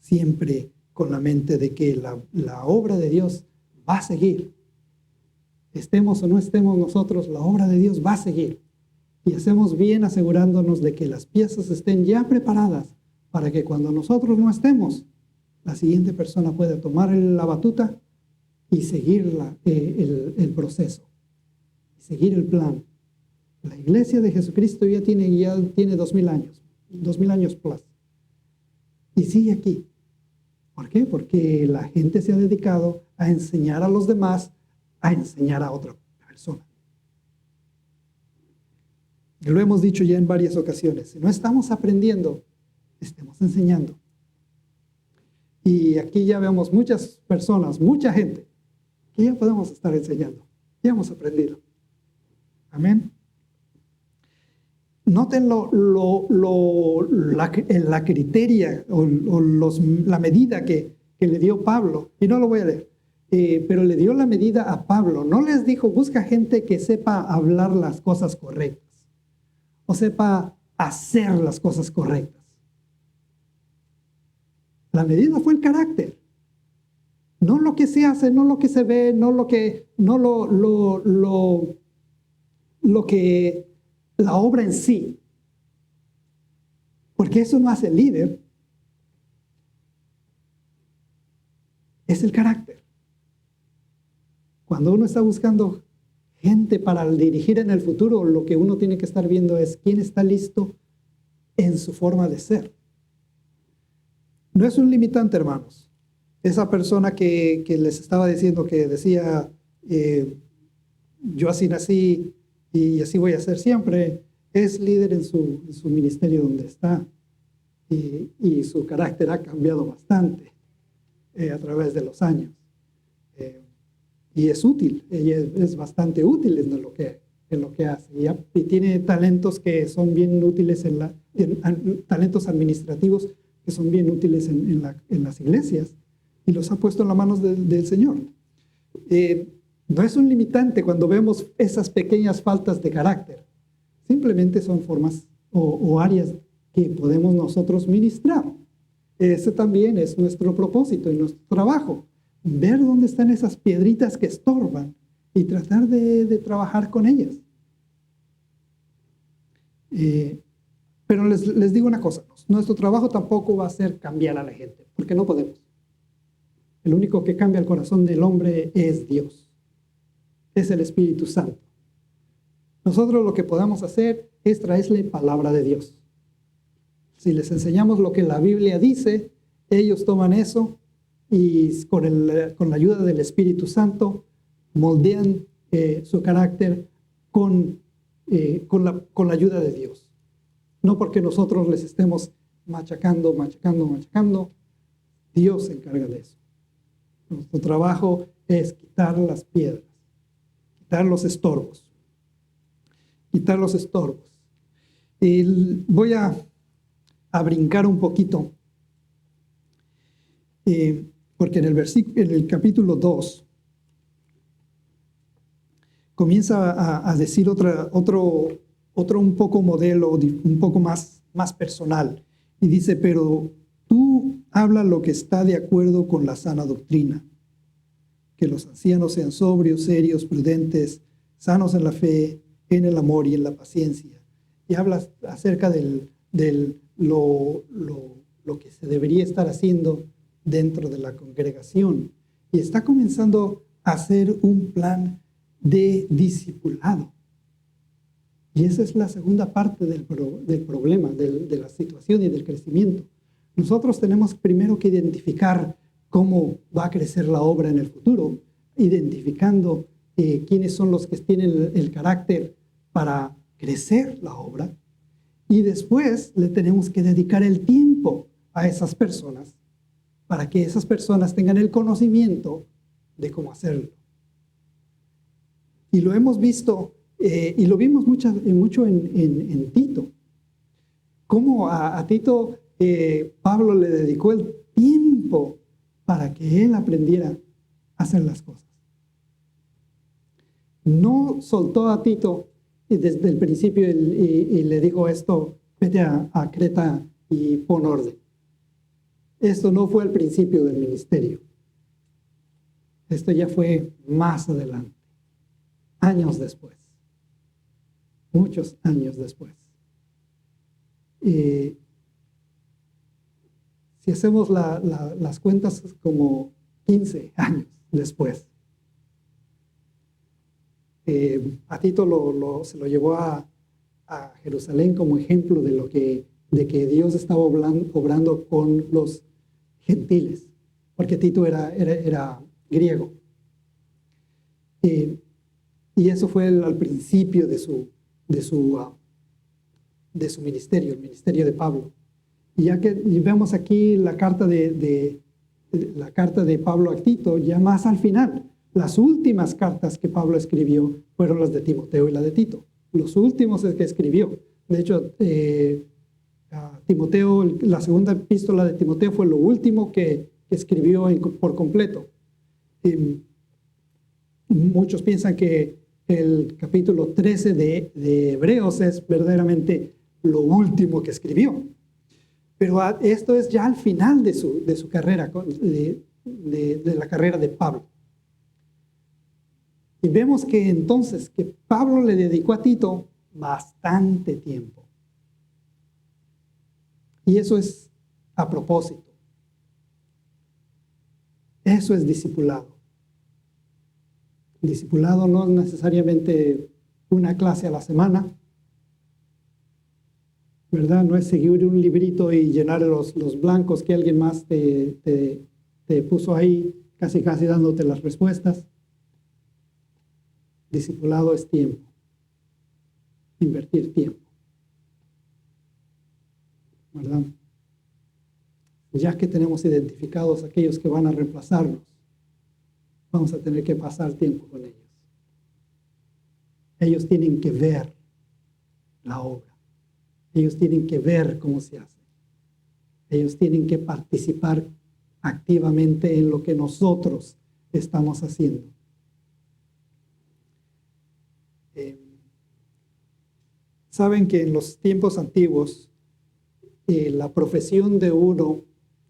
siempre con la mente de que la obra de Dios va a seguir. Estemos o no estemos nosotros, la obra de Dios va a seguir. Y hacemos bien asegurándonos de que las piezas estén ya preparadas para que cuando nosotros no estemos, la siguiente persona pueda tomar la batuta y seguir el proceso, seguir el plan. La iglesia de Jesucristo ya tiene 2000 años, 2000 años plus. Y sigue aquí. ¿Por qué? Porque la gente se ha dedicado a enseñar a los demás, a enseñar a otros. persona. Y lo hemos dicho ya en varias ocasiones. Si no estamos aprendiendo, estemos enseñando. Y aquí ya vemos muchas personas, mucha gente, que ya podemos estar enseñando. Ya hemos aprendido. Amén. Noten la criteria o la medida que le dio Pablo. Y no lo voy a leer. Pero le dio la medida a Pablo. No les dijo, busca gente que sepa hablar las cosas correctas o sepa hacer las cosas correctas. La medida fue el carácter. No lo que se hace, no lo que se ve, no lo que la obra en sí. Porque eso no hace líder. Es el carácter. Cuando uno está buscando gente para dirigir en el futuro, lo que uno tiene que estar viendo es quién está listo en su forma de ser. No es un limitante, hermanos. Esa persona que les estaba diciendo, que decía, yo así nací y así voy a ser siempre, es líder en su ministerio donde está. Y su carácter ha cambiado bastante a través de los años. Y es útil, ella es bastante útil en lo que hace. Y tiene talentos que son bien útiles, talentos administrativos que son bien útiles en las iglesias. Y los ha puesto en las manos del Señor. No es un limitante cuando vemos esas pequeñas faltas de carácter. Simplemente son formas o áreas que podemos nosotros ministrar. Ese también es nuestro propósito y nuestro trabajo. Ver dónde están esas piedritas que estorban y tratar de trabajar con ellas. Pero les digo una cosa, nuestro trabajo tampoco va a ser cambiar a la gente, porque no podemos. El único que cambia el corazón del hombre es Dios, es el Espíritu Santo. Nosotros lo que podamos hacer es traerle palabra de Dios. Si les enseñamos lo que la Biblia dice, ellos toman eso y con la ayuda del Espíritu Santo moldean su carácter con la ayuda de Dios. No porque nosotros les estemos machacando. Dios se encarga de eso. Nuestro trabajo es quitar las piedras, quitar los estorbos. Y voy a brincar un poquito, porque en el capítulo 2 comienza a decir otro un poco modelo, un poco más personal. Y dice, pero tú habla lo que está de acuerdo con la sana doctrina. Que los ancianos sean sobrios, serios, prudentes, sanos en la fe, en el amor y en la paciencia. Y habla acerca de lo que se debería estar haciendo dentro de la congregación. Y está comenzando a hacer un plan de discipulado. Y esa es la segunda parte del problema, de la situación y del crecimiento. Nosotros tenemos primero que identificar cómo va a crecer la obra en el futuro, identificando quiénes son los que tienen el carácter para crecer la obra. Y después le tenemos que dedicar el tiempo a esas personas para que esas personas tengan el conocimiento de cómo hacerlo. Y lo hemos visto y lo vimos mucho en Tito. Cómo a Tito Pablo le dedicó el tiempo para que él aprendiera a hacer las cosas. No soltó a Tito desde el principio y le dijo esto, vete a Creta y pon orden. Esto no fue el principio del ministerio. Esto ya fue más adelante, años después, muchos años después. Si hacemos las cuentas, como 15 años después. A Tito se lo llevó a Jerusalén como ejemplo de que Dios estaba obrando con los gentiles, porque Tito era griego. Y Y eso fue al principio de su ministerio, el ministerio de Pablo. Y ya que vemos aquí la carta de Pablo a Tito, ya más al final, las últimas cartas que Pablo escribió fueron las de Timoteo y la de Tito. Los últimos es que escribió. De hecho, Timoteo, la segunda epístola de Timoteo fue lo último que escribió por completo. Muchos piensan que el capítulo 13 de Hebreos es verdaderamente lo último que escribió. Pero esto es ya al final de su carrera, de la carrera de Pablo. Y vemos que entonces que Pablo le dedicó a Tito bastante tiempo. Y eso es a propósito. Eso es discipulado. Discipulado no es necesariamente una clase a la semana, ¿verdad? No es seguir un librito y llenar los blancos que alguien más te puso ahí, casi dándote las respuestas. Discipulado es tiempo. Invertir tiempo. ¿Verdad? Ya que tenemos identificados aquellos que van a reemplazarnos, vamos a tener que pasar tiempo con ellos. Ellos tienen que ver la obra. Ellos tienen que ver cómo se hace. Ellos tienen que participar activamente en lo que nosotros estamos haciendo. Saben que en los tiempos antiguos la profesión de uno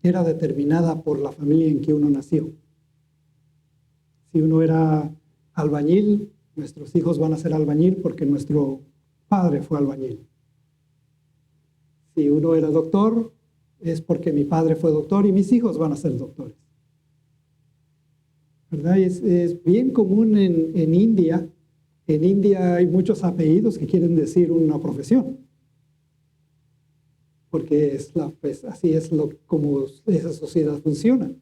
era determinada por la familia en que uno nació. Si uno era albañil, nuestros hijos van a ser albañil porque nuestro padre fue albañil. Si uno era doctor, es porque mi padre fue doctor y mis hijos van a ser doctores. ¿Verdad? Es bien común en India. En India hay muchos apellidos que quieren decir una profesión. Porque así es como esa sociedad funciona.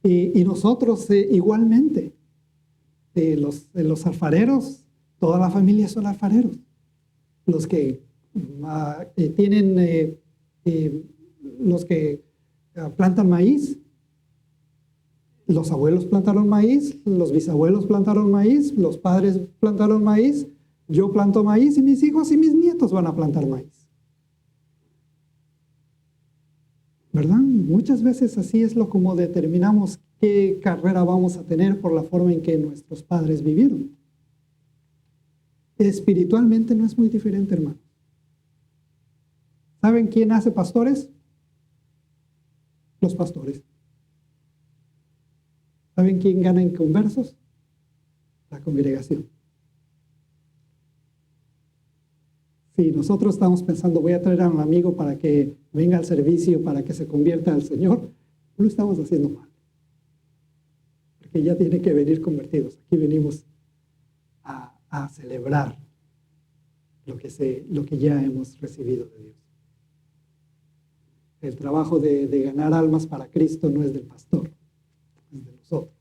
Y nosotros igualmente. Los alfareros, toda la familia son alfareros. Los que los que plantan maíz, los abuelos plantaron maíz, los bisabuelos plantaron maíz, los padres plantaron maíz, yo planto maíz y mis hijos y mis nietos van a plantar maíz. ¿Verdad? Muchas veces así es como determinamos qué carrera vamos a tener por la forma en que nuestros padres vivieron. Espiritualmente no es muy diferente, hermano. ¿Saben quién hace pastores? Los pastores. ¿Saben quién gana en conversos? La congregación. Si nosotros estamos pensando, voy a traer a un amigo para que venga al servicio, para que se convierta al Señor, lo estamos haciendo mal. Porque ya tiene que venir convertidos. Aquí venimos a celebrar lo que ya hemos recibido de Dios. El trabajo de ganar almas para Cristo no es del pastor, es de nosotros.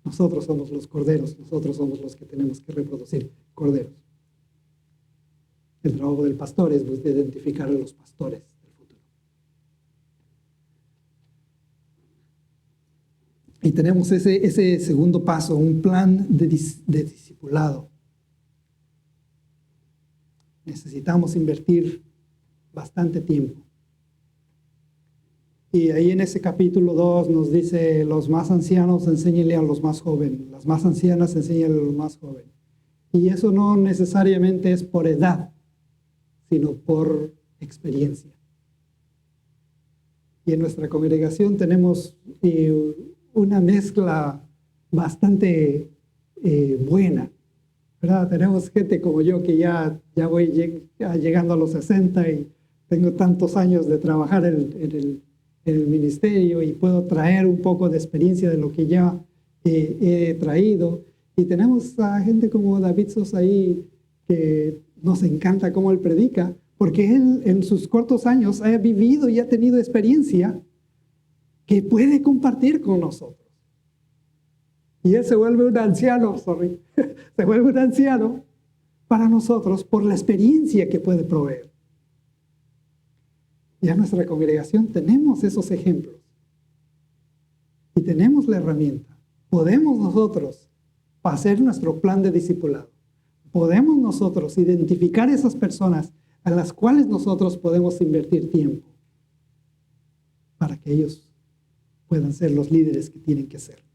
Nosotros somos los corderos, nosotros somos los que tenemos que reproducir corderos. El trabajo del pastor es de identificar a los pastores del futuro. Y tenemos ese segundo paso, un plan de discipulado. Necesitamos invertir bastante tiempo. Y ahí en ese capítulo 2 nos dice, los más ancianos enséñenle a los más jóvenes, las más ancianas enséñenle a los más jóvenes. Y eso no necesariamente es por edad, sino por experiencia. Y en nuestra congregación tenemos una mezcla bastante buena, ¿verdad? Tenemos gente como yo que ya voy llegando a los 60 y tengo tantos años de trabajar en el ministerio y puedo traer un poco de experiencia de lo que ya he traído. Y tenemos a gente como David Sosa ahí que nos encanta cómo él predica, porque él en sus cortos años ha vivido y ha tenido experiencia que puede compartir con nosotros. Y Él se vuelve un anciano, se vuelve un anciano para nosotros por la experiencia que puede proveer. Ya en nuestra congregación tenemos esos ejemplos. Y tenemos la herramienta. Podemos nosotros hacer nuestro plan de discipulado. Podemos nosotros identificar esas personas a las cuales nosotros podemos invertir tiempo para que ellos puedan ser los líderes que tienen que ser.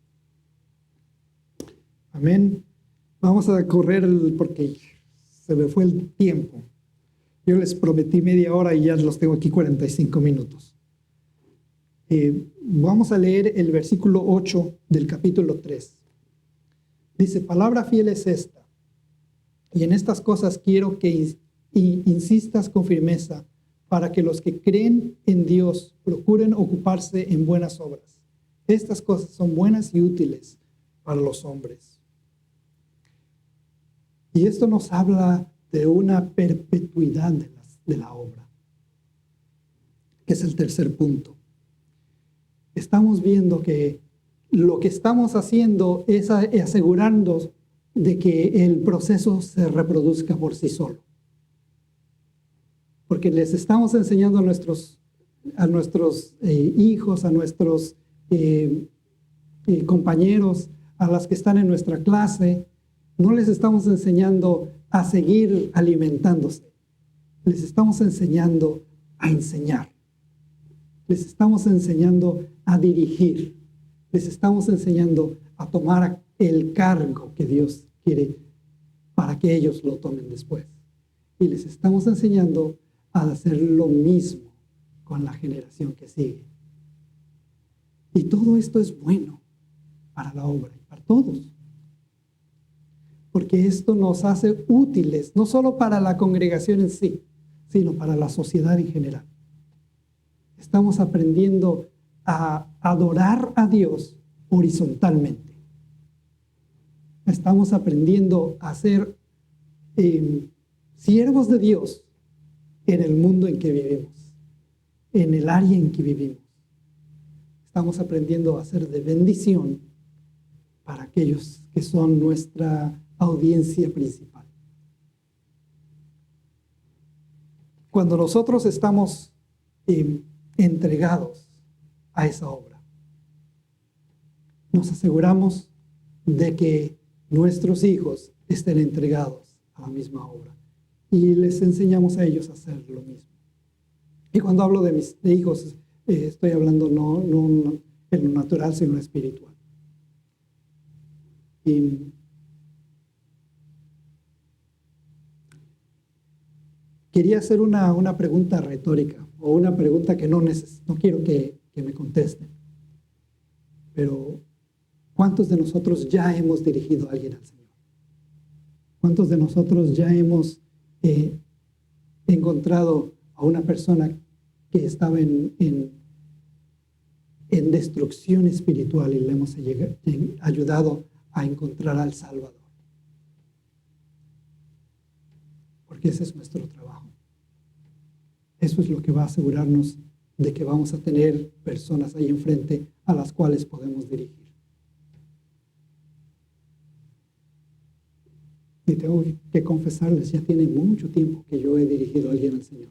Amén. Vamos a correr porque se me fue el tiempo. Yo les prometí media hora y ya los tengo aquí 45 minutos. Vamos a leer el versículo 8 del capítulo 3. Dice, palabra fiel es esta, y en estas cosas quiero que insistas con firmeza, para que los que creen en Dios procuren ocuparse en buenas obras. Estas cosas son buenas y útiles para los hombres. Y esto nos habla de una perpetuidad de la obra, que es el tercer punto. Estamos viendo que lo que estamos haciendo es asegurarnos de que el proceso se reproduzca por sí solo. Porque les estamos enseñando a nuestros hijos, a nuestros compañeros, a las que están en nuestra clase, no les estamos enseñando a seguir alimentándose. Les estamos enseñando a enseñar. Les estamos enseñando a dirigir. Les estamos enseñando a tomar el cargo que Dios quiere para que ellos lo tomen después. Y les estamos enseñando a hacer lo mismo con la generación que sigue. Y todo esto es bueno para la obra y para todos. Porque esto nos hace útiles, no solo para la congregación en sí, sino para la sociedad en general. Estamos aprendiendo a adorar a Dios horizontalmente. Estamos aprendiendo a ser siervos de Dios en el mundo en que vivimos, en el área en que vivimos. Estamos aprendiendo a ser de bendición para aquellos que son nuestra audiencia principal. Cuando nosotros estamos entregados a esa obra, nos aseguramos de que nuestros hijos estén entregados a la misma obra y les enseñamos a ellos a hacer lo mismo. Y cuando hablo de mis hijos, estoy hablando no en lo natural, sino en lo espiritual. Y quería hacer una pregunta retórica o una pregunta que no quiero que me contesten. Pero, ¿cuántos de nosotros ya hemos dirigido a alguien al Señor? ¿Cuántos de nosotros ya hemos encontrado a una persona que estaba en destrucción espiritual y le hemos ayudado a encontrar al Salvador? Porque ese es nuestro trabajo. Eso es lo que va a asegurarnos de que vamos a tener personas ahí enfrente a las cuales podemos dirigir. Y tengo que confesarles, ya tiene mucho tiempo que yo he dirigido a alguien al Señor.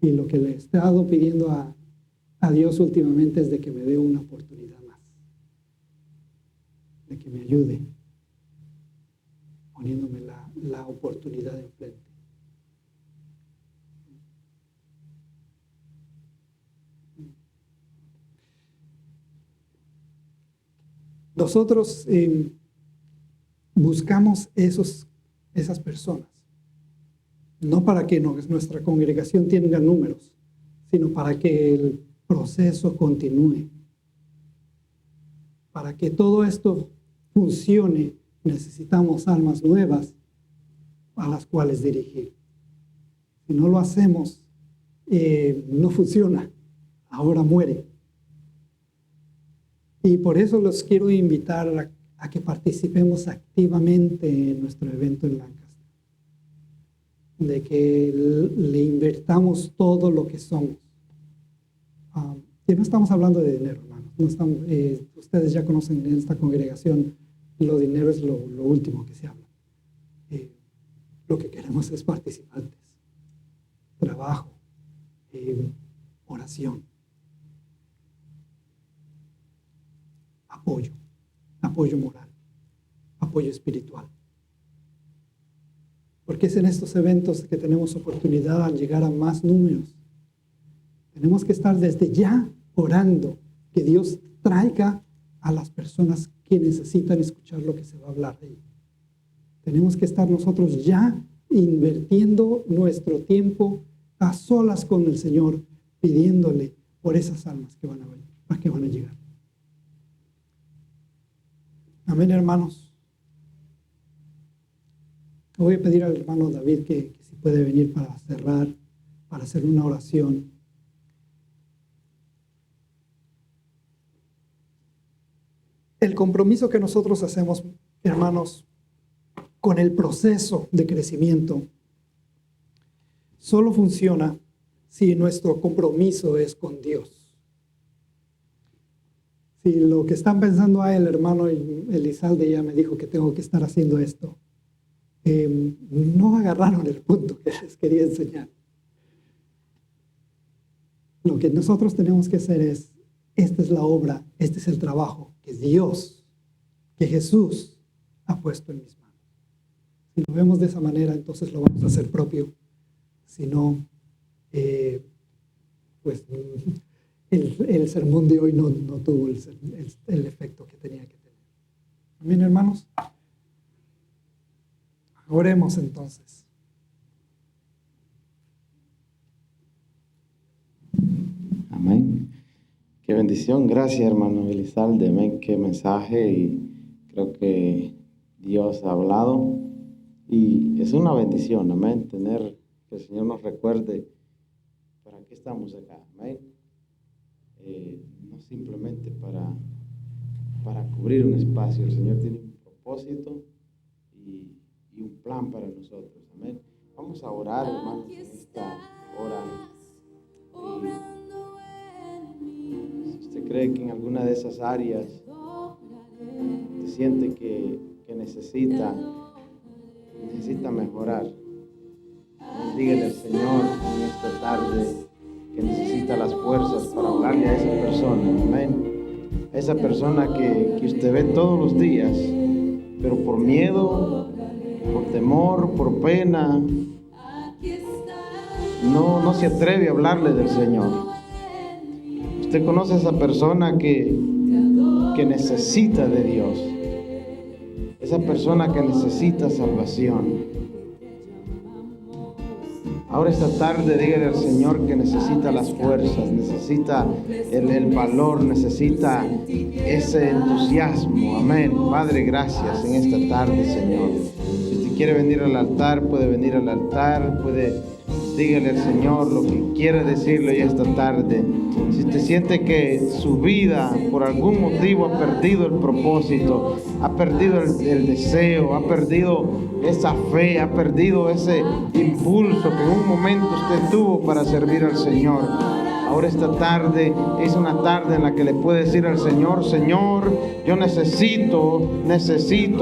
Y lo que le he estado pidiendo a Dios últimamente es de que me dé una oportunidad más. De que me ayude, poniéndome la oportunidad enfrente. Nosotros buscamos esas personas, no para que nuestra congregación tenga números, sino para que el proceso continúe. Para que todo esto funcione, necesitamos almas nuevas a las cuales dirigir. Si no lo hacemos, no funciona, ahora muere. Y por eso los quiero invitar a que participemos activamente en nuestro evento en Lancaster. De que le invertamos todo lo que somos. Y no estamos hablando de dinero, hermanos. No estamos, ustedes ya conocen en esta congregación, lo dinero es lo último que se habla. Lo que queremos es participantes, trabajo, oración, apoyo moral, apoyo espiritual. Porque es en estos eventos que tenemos oportunidad de llegar a más números. Tenemos que estar desde ya orando que Dios traiga a las personas que necesitan escuchar lo que se va a hablar de ellos. Tenemos que estar nosotros ya invirtiendo nuestro tiempo a solas con el Señor, pidiéndole por esas almas que van a llegar. Amén, hermanos. Voy a pedir al hermano David que si puede venir para cerrar, para hacer una oración. El compromiso que nosotros hacemos, hermanos, con el proceso de crecimiento, solo funciona si nuestro compromiso es con Dios. Si lo que están pensando el hermano Elizalde ya me dijo que tengo que estar haciendo esto, no agarraron el punto que les quería enseñar. Lo que nosotros tenemos que hacer es, esta es la obra, este es el trabajo que Dios, que Jesús ha puesto en mis manos. Si lo vemos de esa manera, entonces lo vamos a hacer propio. Si no, pues el sermón de hoy no tuvo el efecto que tenía que tener. Amén, hermanos. Oremos entonces. Amén. Qué bendición. Gracias, hermano Elizalde. Amén. Qué mensaje. Y creo que Dios ha hablado. Y es una bendición, amén, tener que el Señor nos recuerde para qué estamos acá. Amén. No simplemente para cubrir un espacio. El Señor tiene un propósito y un plan para nosotros. Amén. Vamos a orar, hermanos, en esta hora. Si usted cree que en alguna de esas áreas se siente que necesita mejorar, dígale al Señor en esta tarde que necesita las fuerzas para hablarle a esa persona. Amén. A esa persona que usted ve todos los días, pero por miedo, por temor, por pena, no se atreve a hablarle del Señor. Usted conoce a esa persona que necesita de Dios, esa persona que necesita salvación. Ahora esta tarde dígale al Señor que necesita las fuerzas, necesita el valor, necesita ese entusiasmo. Amén. Padre, gracias en esta tarde, Señor. Si usted quiere venir al altar, puede venir al altar, dígale al Señor lo que quiere decirle hoy esta tarde. Si usted siente que su vida por algún motivo ha perdido el propósito, ha perdido el deseo, ha perdido esa fe, ha perdido ese impulso que en un momento usted tuvo para servir al Señor, ahora esta tarde es una tarde en la que le puede decir al Señor: Señor, yo necesito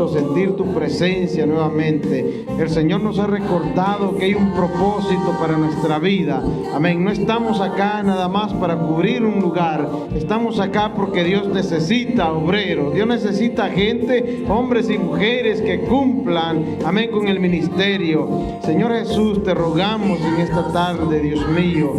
sentir tu presencia nuevamente. El Señor nos ha recordado que hay un propósito para nuestra vida. Amén. No estamos acá nada más para cubrir un lugar. Estamos acá porque Dios necesita obreros. Dios necesita gente, hombres y mujeres que cumplan, amén, con el ministerio. Señor Jesús, te rogamos en esta tarde, Dios mío,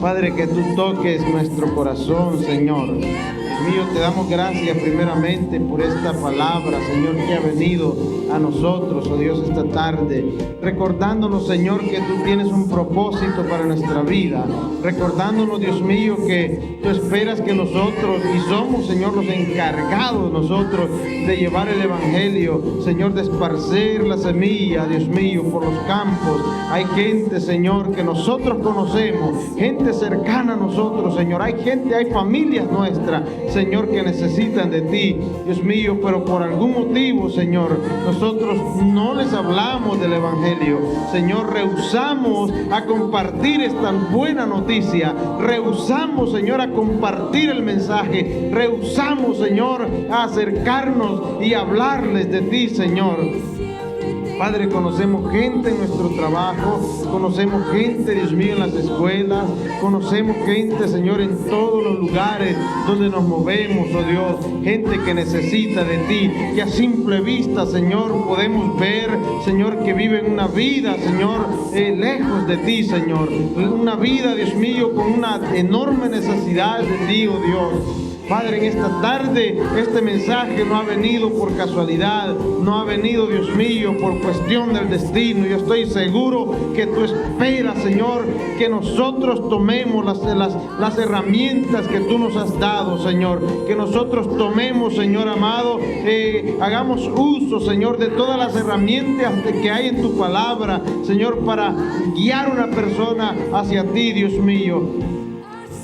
Padre, que tú toques nuestro corazón, Señor. Dios mío, te damos gracias primeramente por esta palabra, Señor, que ha venido a nosotros, oh Dios, esta tarde, recordándonos, Señor, que tú tienes un propósito para nuestra vida, recordándonos, Dios mío, que tú esperas que nosotros, y somos, Señor, los encargados nosotros de llevar el Evangelio, Señor, de esparcir la semilla, Dios mío, por los campos. Hay gente, Señor, que nosotros conocemos, gente cercana a nosotros, Señor, hay familias nuestras Señor, que necesitan de ti, Dios mío, pero por algún motivo, Señor, nosotros no les hablamos del Evangelio. Señor, rehusamos a compartir esta buena noticia, rehusamos, Señor, a compartir el mensaje, rehusamos, Señor, a acercarnos y hablarles de ti, Señor. Padre, conocemos gente en nuestro trabajo, conocemos gente, Dios mío, en las escuelas, conocemos gente, Señor, en todos los lugares donde nos movemos, oh Dios, gente que necesita de ti, que a simple vista, Señor, podemos ver, Señor, que viven una vida, Señor, lejos de ti, Señor, una vida, Dios mío, con una enorme necesidad de ti, oh Dios. Padre, en esta tarde este mensaje no ha venido por casualidad, no ha venido, Dios mío, por cuestión del destino. Yo estoy seguro que tú esperas, Señor, que nosotros tomemos las herramientas que tú nos has dado, Señor. Que nosotros tomemos, Señor amado, hagamos uso, Señor, de todas las herramientas que hay en tu palabra, Señor, para guiar a una persona hacia ti, Dios mío.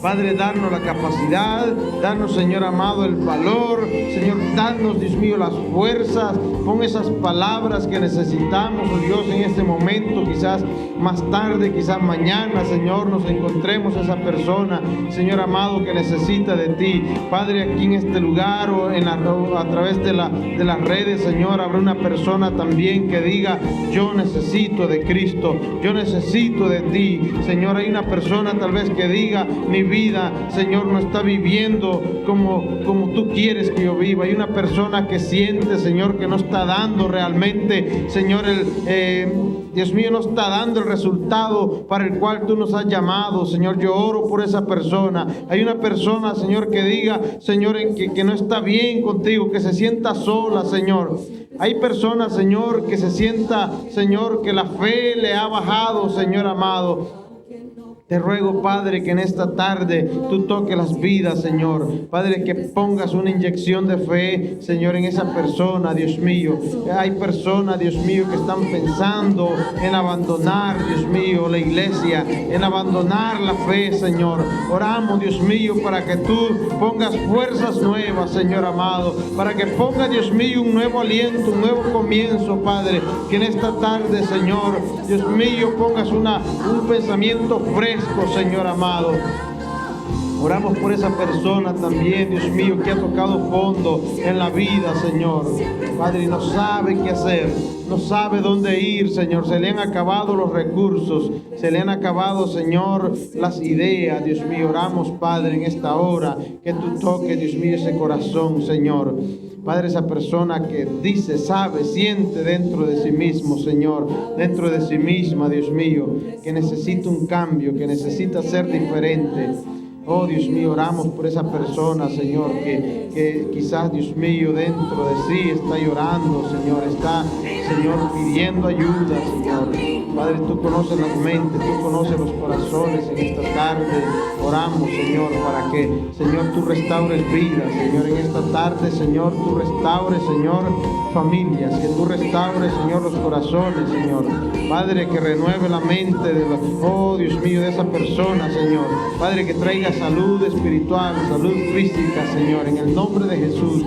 Padre, danos la capacidad, danos, Señor amado, el valor, Señor, danos, Dios mío, las fuerzas, pon esas palabras que necesitamos, oh Dios, en este momento, quizás más tarde, quizás mañana, Señor, nos encontremos esa persona, Señor amado, que necesita de ti. Padre, aquí en este lugar o a través de las redes, Señor, habrá una persona también que diga, yo necesito de Cristo, yo necesito de ti. Señor, hay una persona tal vez que diga, mi vida, Señor, no está viviendo como tú quieres que yo viva. Hay una persona que siente, Señor, que no está dando realmente, Señor, Dios mío, no está dando el resultado para el cual tú nos has llamado. Señor, yo oro por esa persona. Hay una persona, Señor, que diga, Señor, que no está bien contigo, que se sienta sola, Señor. Hay personas, Señor, que se sienta, Señor, que la fe le ha bajado, Señor amado. Te ruego, Padre, que en esta tarde tú toques las vidas, Señor. Padre, que pongas una inyección de fe, Señor, en esa persona, Dios mío. Hay personas, Dios mío, que están pensando en abandonar, Dios mío, la iglesia, en abandonar la fe, Señor. Oramos, Dios mío, para que tú pongas fuerzas nuevas, Señor amado. Para que ponga, Dios mío, un nuevo aliento, un nuevo comienzo, Padre. Que en esta tarde, Señor, Dios mío, pongas un pensamiento fresco, Señor amado. Oramos por esa persona también, Dios mío, que ha tocado fondo en la vida, Señor. Padre, y no sabe qué hacer, no sabe dónde ir, Señor. Se le han acabado los recursos, se le han acabado, Señor, las ideas, Dios mío. Oramos, Padre, en esta hora, que tú toques, Dios mío, ese corazón, Señor. Padre, esa persona que dice, sabe, siente dentro de sí mismo, Señor, dentro de sí misma, Dios mío, que necesita un cambio, que necesita ser diferente. Oh, Dios mío, oramos por esa persona, Señor, que quizás, Dios mío, dentro de sí está llorando, Señor, está, Señor, pidiendo ayuda, Señor. Padre, tú conoces las mentes, tú conoces los corazones en esta tarde. Oramos, Señor, para que, Señor, tú restaures vidas, Señor, en esta tarde, Señor, tú restaures, Señor, familias, que tú restaures, Señor, los corazones, Señor. Padre, que renueve la mente oh, Dios mío, de esa persona, Señor. Padre, que traiga salud espiritual, salud física, Señor, en el nombre de Jesús.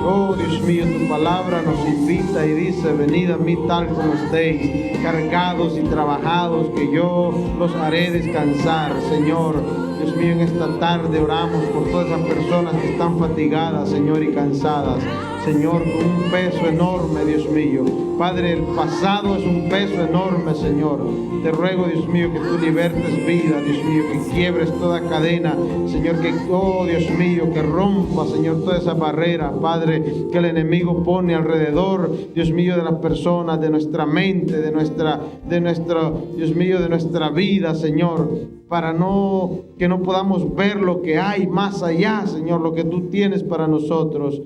Oh, Dios mío, tu palabra nos invita y dice, venid a mí tal como estéis, cargados y trabajados, que yo los haré descansar, Señor. Dios mío, en esta tarde oramos por todas esas personas que están fatigadas, Señor, y cansadas. Señor, con un peso enorme, Dios mío. Padre, el pasado es un peso enorme, Señor. Te ruego, Dios mío, que tú libertes vida, Dios mío, que quiebres toda cadena, Señor, que, oh, Dios mío, que rompa, Señor, toda esa barrera, Padre, que el enemigo pone alrededor, Dios mío, de las personas, de nuestra mente, de nuestra, Dios mío, de nuestra vida, Señor, para que no podamos ver lo que hay más allá, Señor, lo que tú tienes para nosotros.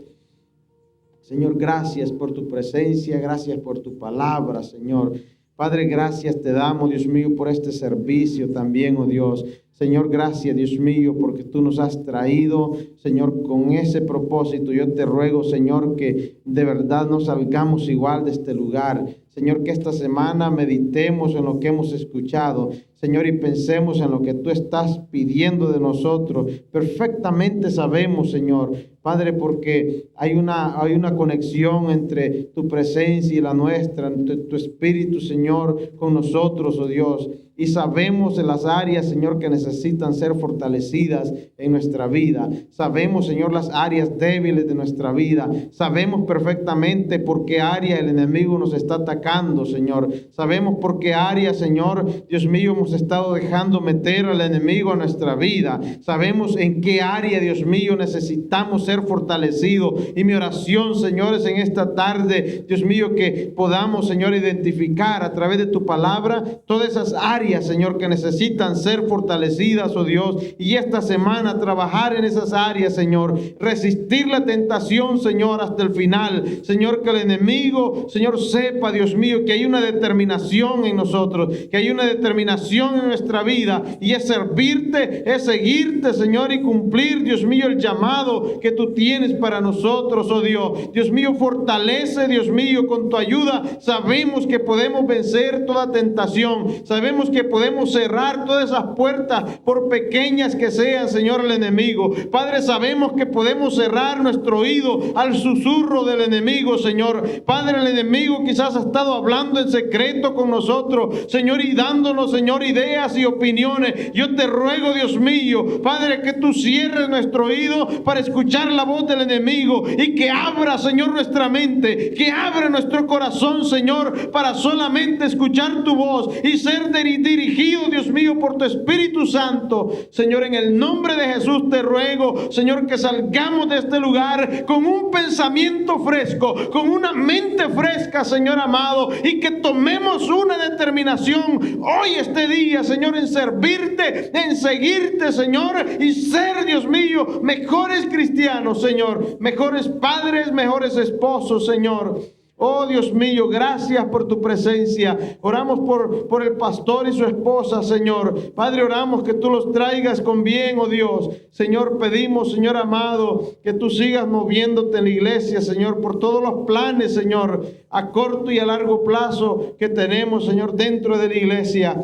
Señor, gracias por tu presencia, gracias por tu palabra, Señor. Padre, gracias te damos, Dios mío, por este servicio también, oh Dios. Señor, gracias, Dios mío, porque tú nos has traído, Señor, con ese propósito. Yo te ruego, Señor, que de verdad no salgamos igual de este lugar. Señor, que esta semana meditemos en lo que hemos escuchado, Señor, y pensemos en lo que tú estás pidiendo de nosotros. Perfectamente sabemos, Señor, Padre, porque hay una conexión entre tu presencia y la nuestra, entre tu Espíritu, Señor, con nosotros, oh Dios. Y sabemos en las áreas, Señor, que necesitan ser fortalecidas en nuestra vida. Sabemos, Señor, las áreas débiles de nuestra vida. Sabemos perfectamente por qué área el enemigo nos está atacando, Señor. Sabemos por qué área, Señor, Dios mío, hemos estado dejando meter al enemigo a nuestra vida. Sabemos en qué área, Dios mío, necesitamos ser fortalecidos. Y mi oración, señores, en esta tarde, Dios mío, que podamos, Señor, identificar a través de tu palabra todas esas áreas, Señor, que necesitan ser fortalecidas, oh Dios, y esta semana trabajar en esas áreas, Señor, resistir la tentación, Señor, hasta el final, Señor, que el enemigo, Señor, sepa, Dios mío, que hay una determinación en nosotros, que hay una determinación en nuestra vida, y es servirte, es seguirte, Señor, y cumplir, Dios mío, el llamado que tú tienes para nosotros, oh Dios. Dios mío, fortalece, Dios mío, con tu ayuda, sabemos que podemos vencer toda tentación, sabemos que podemos cerrar todas esas puertas, por pequeñas que sean, Señor, el enemigo. Padre, sabemos que podemos cerrar nuestro oído al susurro del enemigo, Señor. Padre, el enemigo quizás ha estado hablando en secreto con nosotros, Señor, y dándonos, Señor, ideas y opiniones. Yo te ruego, Dios mío, Padre, que tú cierres nuestro oído para escuchar la voz del enemigo y que abra, Señor, nuestra mente, que abra nuestro corazón, Señor, para solamente escuchar tu voz y ser dirigido, Dios mío, por tu Espíritu Santo. Señor, en el nombre de Jesús te ruego, Señor, que salgamos de este lugar con un pensamiento fresco, con una mente fresca, Señor amado, y que tomemos una determinación hoy, este día, Señor, en servirte, en seguirte, Señor, y ser, Dios mío, mejores cristianos, Señor, mejores padres, mejores esposos, Señor. Oh Dios mío, gracias por tu presencia. Oramos por el pastor y su esposa, Señor. Padre, oramos que tú los traigas con bien, oh Dios. Señor, pedimos, Señor amado, que tú sigas moviéndote en la iglesia, Señor, por todos los planes, Señor, a corto y a largo plazo que tenemos, Señor, dentro de la iglesia.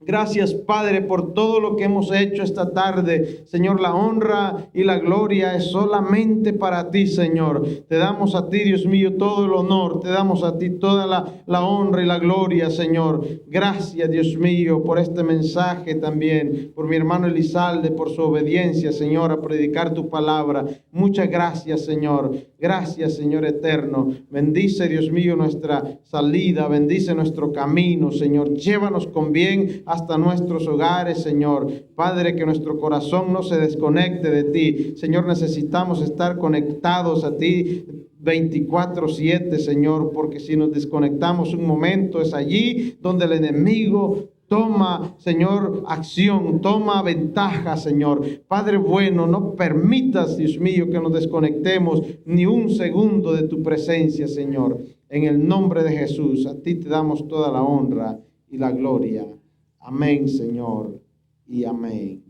Gracias, Padre, por todo lo que hemos hecho esta tarde. Señor, la honra y la gloria es solamente para ti, Señor. Te damos a ti, Dios mío, todo el honor. Te damos a ti toda la honra y la gloria, Señor. Gracias, Dios mío, por este mensaje también. Por mi hermano Elizalde, por su obediencia, Señor, a predicar tu palabra. Muchas gracias, Señor. Gracias, Señor eterno. Bendice, Dios mío, nuestra salida. Bendice nuestro camino, Señor. Llévanos con bien hasta nuestros hogares, Señor. Padre, que nuestro corazón no se desconecte de ti. Señor, necesitamos estar conectados a ti 24/7, Señor, porque si nos desconectamos un momento, es allí donde el enemigo toma, Señor, acción, toma ventaja, Señor. Padre bueno, no permitas, Dios mío, que nos desconectemos ni un segundo de tu presencia, Señor. En el nombre de Jesús, a ti te damos toda la honra y la gloria. Amén, Señor, y amén.